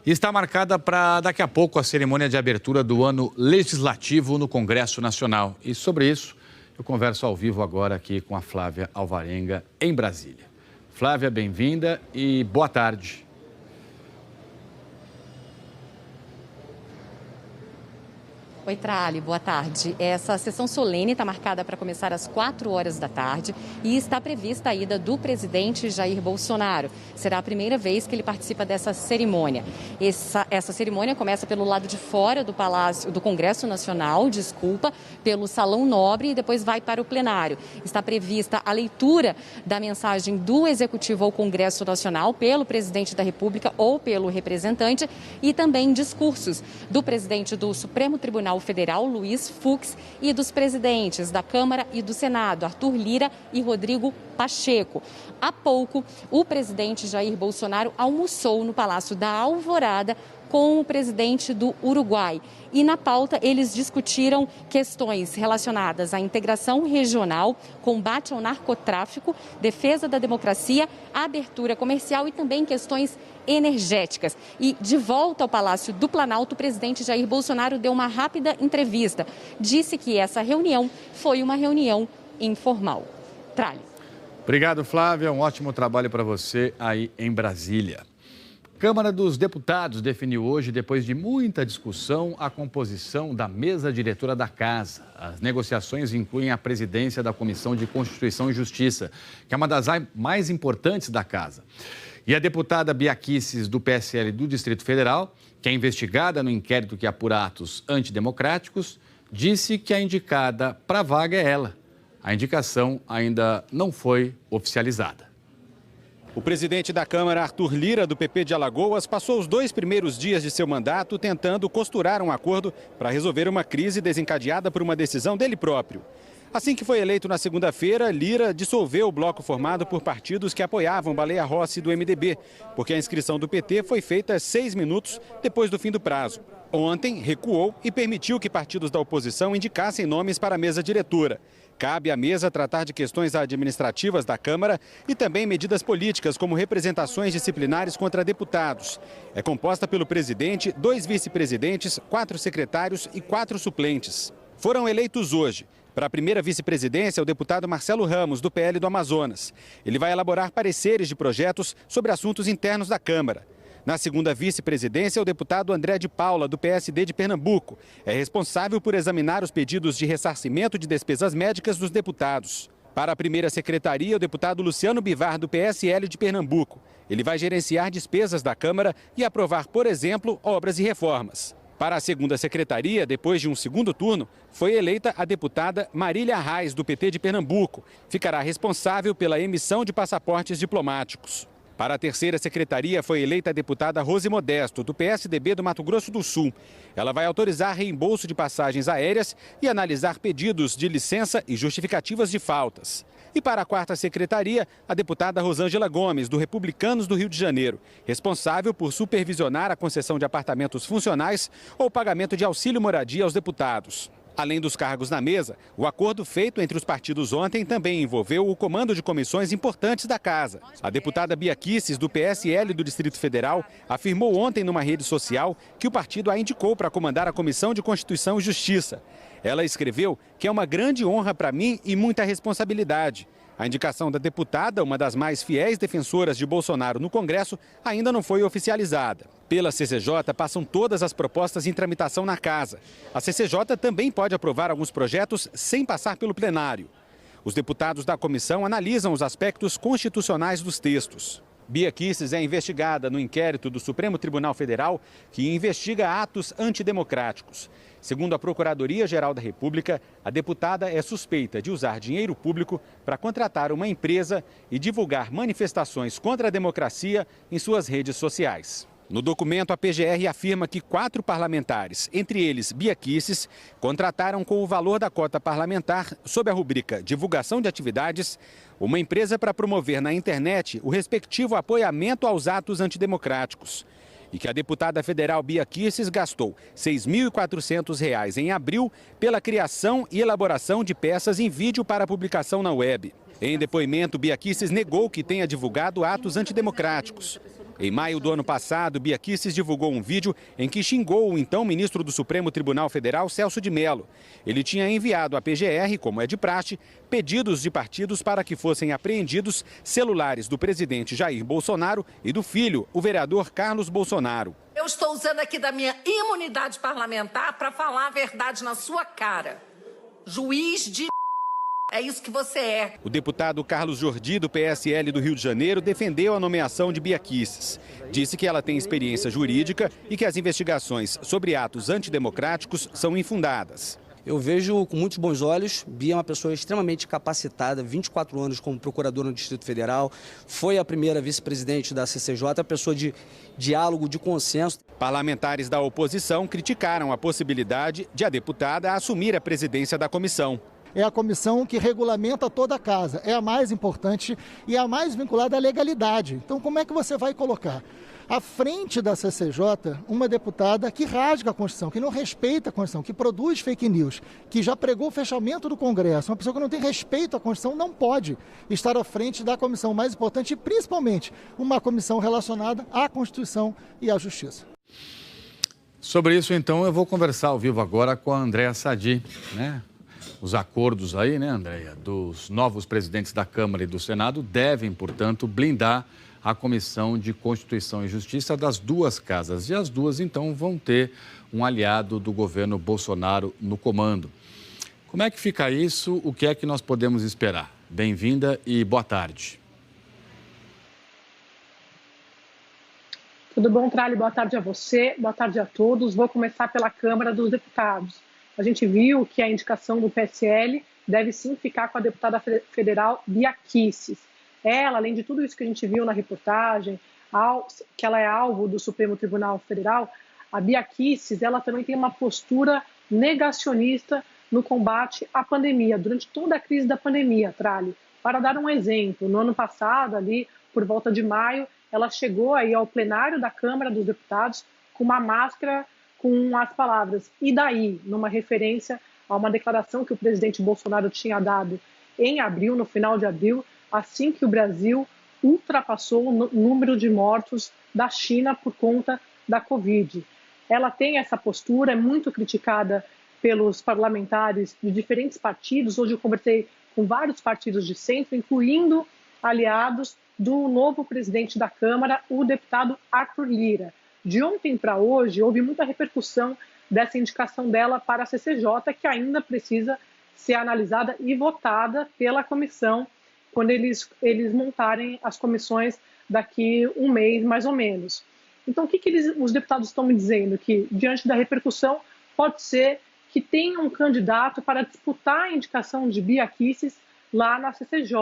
E está marcada para daqui a pouco a cerimônia de abertura do ano legislativo no Congresso Nacional. E sobre isso, eu converso ao vivo agora aqui com a Flávia Alvarenga, em Brasília. Flávia, bem-vinda e boa tarde. Oi, Trali, boa tarde. Essa sessão solene está marcada para começar às 4 horas da tarde e está prevista a ida do presidente Jair Bolsonaro. Será a primeira vez que ele participa dessa cerimônia. Essa cerimônia começa pelo lado de fora do Palácio do Congresso Nacional, pelo Salão Nobre e depois vai para o plenário. Está prevista a leitura da mensagem do Executivo ao Congresso Nacional pelo presidente da República ou pelo representante e também discursos do presidente do Supremo Tribunal Federal, Luiz Fux, e dos presidentes da Câmara e do Senado, Arthur Lira e Rodrigo Pacheco. Há pouco, o presidente Jair Bolsonaro almoçou no Palácio da Alvorada com o presidente do Uruguai. E na pauta eles discutiram questões relacionadas à integração regional, combate ao narcotráfico, defesa da democracia, abertura comercial e também questões energéticas. E de volta ao Palácio do Planalto, o presidente Jair Bolsonaro deu uma rápida entrevista. Disse que essa reunião foi uma reunião informal. Trali. Obrigado, Flávia. Um ótimo trabalho para você aí em Brasília. Câmara dos Deputados definiu hoje, depois de muita discussão, a composição da mesa diretora da Casa. As negociações incluem a presidência da Comissão de Constituição e Justiça, que é uma das mais importantes da Casa. E a deputada Bia Kicis, do PSL do Distrito Federal, que é investigada no inquérito que apura atos antidemocráticos, disse que a indicada para a vaga é ela. A indicação ainda não foi oficializada. O presidente da Câmara, Arthur Lira, do PP de Alagoas, passou os 2 primeiros dias de seu mandato tentando costurar um acordo para resolver uma crise desencadeada por uma decisão dele próprio. Assim que foi eleito na segunda-feira, Lira dissolveu o bloco formado por partidos que apoiavam Baleia Rossi do MDB, porque a inscrição do PT foi feita 6 minutos depois do fim do prazo. Ontem, recuou e permitiu que partidos da oposição indicassem nomes para a mesa diretora. Cabe à mesa tratar de questões administrativas da Câmara e também medidas políticas, como representações disciplinares contra deputados. É composta pelo presidente, 2 vice-presidentes, 4 secretários e 4 suplentes. Foram eleitos hoje. Para a primeira vice-presidência, o deputado Marcelo Ramos, do PL do Amazonas. Ele vai elaborar pareceres de projetos sobre assuntos internos da Câmara. Na segunda vice-presidência, o deputado André de Paula, do PSD de Pernambuco, é responsável por examinar os pedidos de ressarcimento de despesas médicas dos deputados. Para a primeira secretaria, o deputado Luciano Bivar, do PSL de Pernambuco. Ele vai gerenciar despesas da Câmara e aprovar, por exemplo, obras e reformas. Para a segunda secretaria, depois de um segundo turno, foi eleita a deputada Marília Reis, do PT de Pernambuco. Ficará responsável pela emissão de passaportes diplomáticos. Para a terceira secretaria foi eleita a deputada Rose Modesto, do PSDB do Mato Grosso do Sul. Ela vai autorizar reembolso de passagens aéreas e analisar pedidos de licença e justificativas de faltas. E para a quarta secretaria, a deputada Rosângela Gomes, do Republicanos do Rio de Janeiro, responsável por supervisionar a concessão de apartamentos funcionais ou pagamento de auxílio moradia aos deputados. Além dos cargos na mesa, o acordo feito entre os partidos ontem também envolveu o comando de comissões importantes da casa. A deputada Bia Kicis, do PSL do Distrito Federal, afirmou ontem numa rede social que o partido a indicou para comandar a Comissão de Constituição e Justiça. Ela escreveu que é uma grande honra para mim e muita responsabilidade. A indicação da deputada, uma das mais fiéis defensoras de Bolsonaro no Congresso, ainda não foi oficializada. Pela CCJ, passam todas as propostas em tramitação na casa. A CCJ também pode aprovar alguns projetos sem passar pelo plenário. Os deputados da comissão analisam os aspectos constitucionais dos textos. Bia Kicis é investigada no inquérito do Supremo Tribunal Federal, que investiga atos antidemocráticos. Segundo a Procuradoria-Geral da República, a deputada é suspeita de usar dinheiro público para contratar uma empresa e divulgar manifestações contra a democracia em suas redes sociais. No documento, a PGR afirma que 4 parlamentares, entre eles Bia Kicis, contrataram com o valor da cota parlamentar, sob a rubrica Divulgação de Atividades, uma empresa para promover na internet o respectivo apoiamento aos atos antidemocráticos. E que a deputada federal Bia Kicis gastou R$ 6.400 em abril pela criação e elaboração de peças em vídeo para publicação na web. Em depoimento, Bia Kicis negou que tenha divulgado atos antidemocráticos. Em maio do ano passado, Bia Kicis divulgou um vídeo em que xingou o então ministro do Supremo Tribunal Federal, Celso de Mello. Ele tinha enviado à PGR, como é de praxe, pedidos de partidos para que fossem apreendidos celulares do presidente Jair Bolsonaro e do filho, o vereador Carlos Bolsonaro. Eu estou usando aqui da minha imunidade parlamentar para falar a verdade na sua cara. Juiz de... É isso que você é. O deputado Carlos Jordi, do PSL do Rio de Janeiro, defendeu a nomeação de Bia Kicis. Disse que ela tem experiência jurídica e que as investigações sobre atos antidemocráticos são infundadas. Eu vejo com muitos bons olhos. Bia é uma pessoa extremamente capacitada, 24 anos como procuradora no Distrito Federal, foi a primeira vice-presidente da CCJ, pessoa de diálogo, de consenso. Parlamentares da oposição criticaram a possibilidade de a deputada assumir a presidência da comissão. É a comissão que regulamenta toda a casa, é a mais importante e a mais vinculada à legalidade. Então, como é que você vai colocar à frente da CCJ uma deputada que rasga a Constituição, que não respeita a Constituição, que produz fake news, que já pregou o fechamento do Congresso? Uma pessoa que não tem respeito à Constituição não pode estar à frente da comissão mais importante e, principalmente, uma comissão relacionada à Constituição e à Justiça. Sobre isso, então, eu vou conversar ao vivo agora com a Andréa Sadi, né? Os acordos aí, né, Andréia, dos novos presidentes da Câmara e do Senado devem, portanto, blindar a Comissão de Constituição e Justiça das duas casas. E as duas, então, vão ter um aliado do governo Bolsonaro no comando. Como é que fica isso? O que é que nós podemos esperar? Bem-vinda e boa tarde. Tudo bom, Trali? Boa tarde a você, boa tarde a todos. Vou começar pela Câmara dos Deputados. A gente viu que a indicação do PSL deve sim ficar com a deputada federal Bia Kicis. Ela, além de tudo isso que a gente viu na reportagem, que ela é alvo do Supremo Tribunal Federal, a Bia Kicis, ela também tem uma postura negacionista no combate à pandemia, durante toda a crise da pandemia, Trali. Para dar um exemplo, no ano passado, ali por volta de maio, ela chegou aí ao plenário da Câmara dos Deputados com uma máscara com as palavras "e daí?", numa referência a uma declaração que o presidente Bolsonaro tinha dado em abril, no final de abril, assim que o Brasil ultrapassou o número de mortos da China por conta da Covid. Ela tem essa postura, é muito criticada pelos parlamentares de diferentes partidos. Hoje eu conversei com vários partidos de centro, incluindo aliados do novo presidente da Câmara, o deputado Arthur Lira. De ontem para hoje, houve muita repercussão dessa indicação dela para a CCJ, que ainda precisa ser analisada e votada pela comissão quando eles montarem as comissões daqui um mês, mais ou menos. Então, o que os deputados estão me dizendo? Que, diante da repercussão, pode ser que tenha um candidato para disputar a indicação de Bia Kicis lá na CCJ.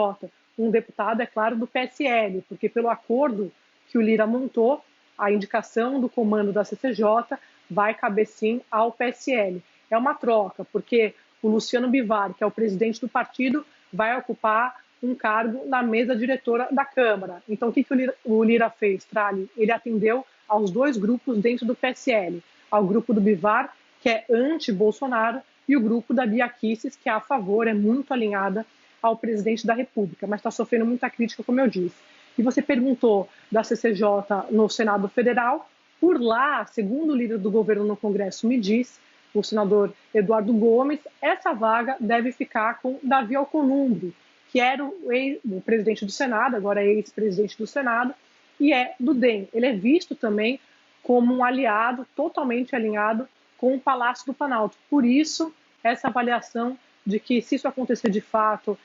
Um deputado, é claro, do PSL, porque pelo acordo que o Lira montou, a indicação do comando da CCJ vai caber sim ao PSL. É uma troca, porque o Luciano Bivar, que é o presidente do partido, vai ocupar um cargo na mesa diretora da Câmara. Então, o que o Lira fez, Trali? Ele atendeu aos dois grupos dentro do PSL, ao grupo do Bivar, que é anti-Bolsonaro, e o grupo da Bia Kicis, que é a favor, é muito alinhada ao presidente da República, mas está sofrendo muita crítica, como eu disse. E você perguntou da CCJ no Senado Federal. Por lá, segundo o líder do governo no Congresso me disse, o senador Eduardo Gomes, essa vaga deve ficar com Davi Alcolumbre, que era o presidente do Senado, agora é ex-presidente do Senado, e é do DEM. Ele é visto também como um aliado, totalmente alinhado com o Palácio do Planalto. Por isso, essa avaliação de que, se isso acontecer de fato,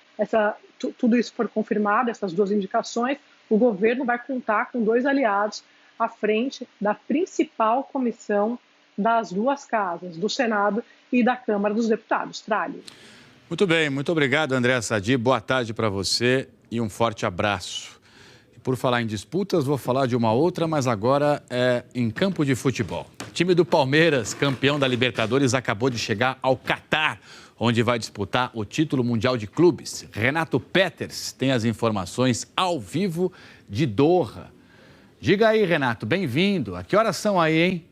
tudo isso for confirmado, essas duas indicações, o governo vai contar com 2 aliados à frente da principal comissão das duas casas, do Senado e da Câmara dos Deputados. Tralli. Muito bem, muito obrigado, Andréa Sadi. Boa tarde para você e um forte abraço. E por falar em disputas, vou falar de uma outra, mas agora é em campo de futebol. O time do Palmeiras, campeão da Libertadores, acabou de chegar ao Catar, onde vai disputar o título mundial de clubes. Renato Peters tem as informações ao vivo de Doha. Diga aí, Renato, bem-vindo. A que horas são aí, hein?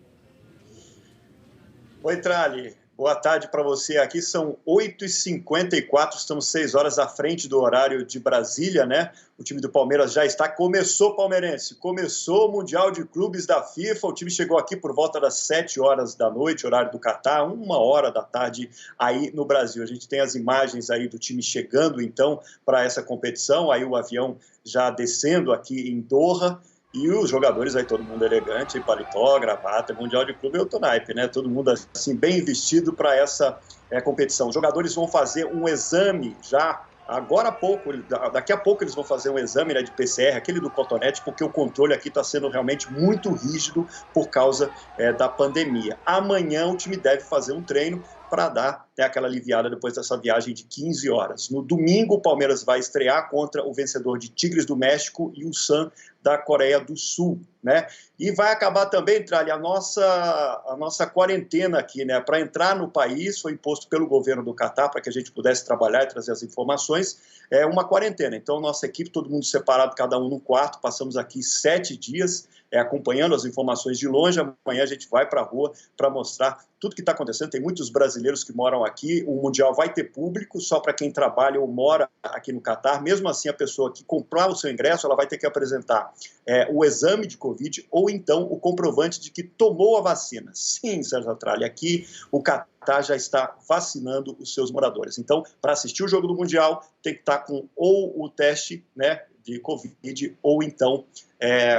Oi, Tralli. Boa tarde para você. Aqui são 8h54, estamos 6 horas à frente do horário de Brasília, né? O time do Palmeiras já está. Começou, palmeirense. Começou o Mundial de Clubes da FIFA. O time chegou aqui por volta das 7 horas da noite, horário do Catar, 1h da tarde aí no Brasil. A gente tem as imagens aí do time chegando, então, para essa competição. Aí o avião já descendo aqui em Doha. E os jogadores aí, todo mundo elegante, paletó, gravata, Mundial de Clube, eu tô naipe, né? Todo mundo assim, bem vestido para essa competição. Os jogadores vão fazer um exame já, agora há pouco, daqui a pouco eles vão fazer um exame, né, de PCR, aquele do cotonete, porque o controle aqui está sendo realmente muito rígido por causa da pandemia. Amanhã o time deve fazer um treino para dar aquela aliviada depois dessa viagem de 15 horas. No domingo, o Palmeiras vai estrear contra o vencedor de Tigres do México e o Ulsan da Coreia do Sul, né? E vai acabar também, Tralli, a nossa quarentena aqui, né? Para entrar no país, foi imposto pelo governo do Catar, para que a gente pudesse trabalhar e trazer as informações, uma quarentena. Então, nossa equipe, todo mundo separado, cada um no quarto, passamos aqui 7 dias, acompanhando as informações de longe. Amanhã a gente vai para a rua para mostrar tudo que está acontecendo. Tem muitos brasileiros que moram aqui. O Mundial vai ter público só para quem trabalha ou mora aqui no Catar. Mesmo assim, a pessoa que comprar o seu ingresso, ela vai ter que apresentar o exame de Covid ou então o comprovante de que tomou a vacina. Sim, Sérgio Tralli, aqui o Catar já está vacinando os seus moradores. Então, para assistir o jogo do Mundial, tem que estar com ou o teste, né, de Covid ou então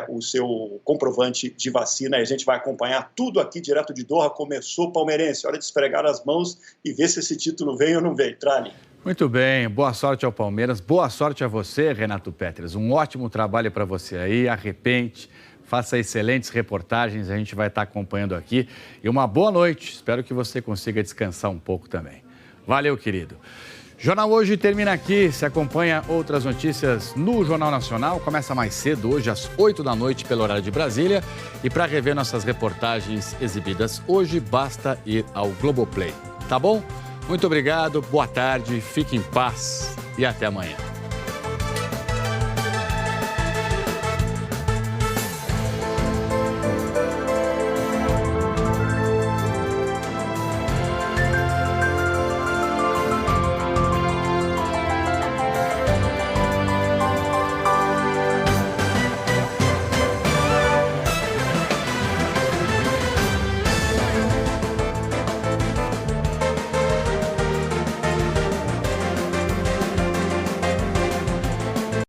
o seu comprovante de vacina. E a gente vai acompanhar tudo aqui direto de Doha. Começou, palmeirense, hora de esfregar as mãos e ver se esse título vem ou não vem. Tralli. Muito bem, boa sorte ao Palmeiras, boa sorte a você, Renato Peters. Um ótimo trabalho para você aí, arrepende, faça excelentes reportagens, a gente vai estar acompanhando aqui. E uma boa noite, espero que você consiga descansar um pouco também. Valeu, querido. Jornal Hoje termina aqui, se acompanha outras notícias no Jornal Nacional, começa mais cedo, hoje às 8 da noite pelo horário de Brasília. E para rever nossas reportagens exibidas hoje, basta ir ao Globoplay, tá bom? Muito obrigado, boa tarde, fique em paz e até amanhã.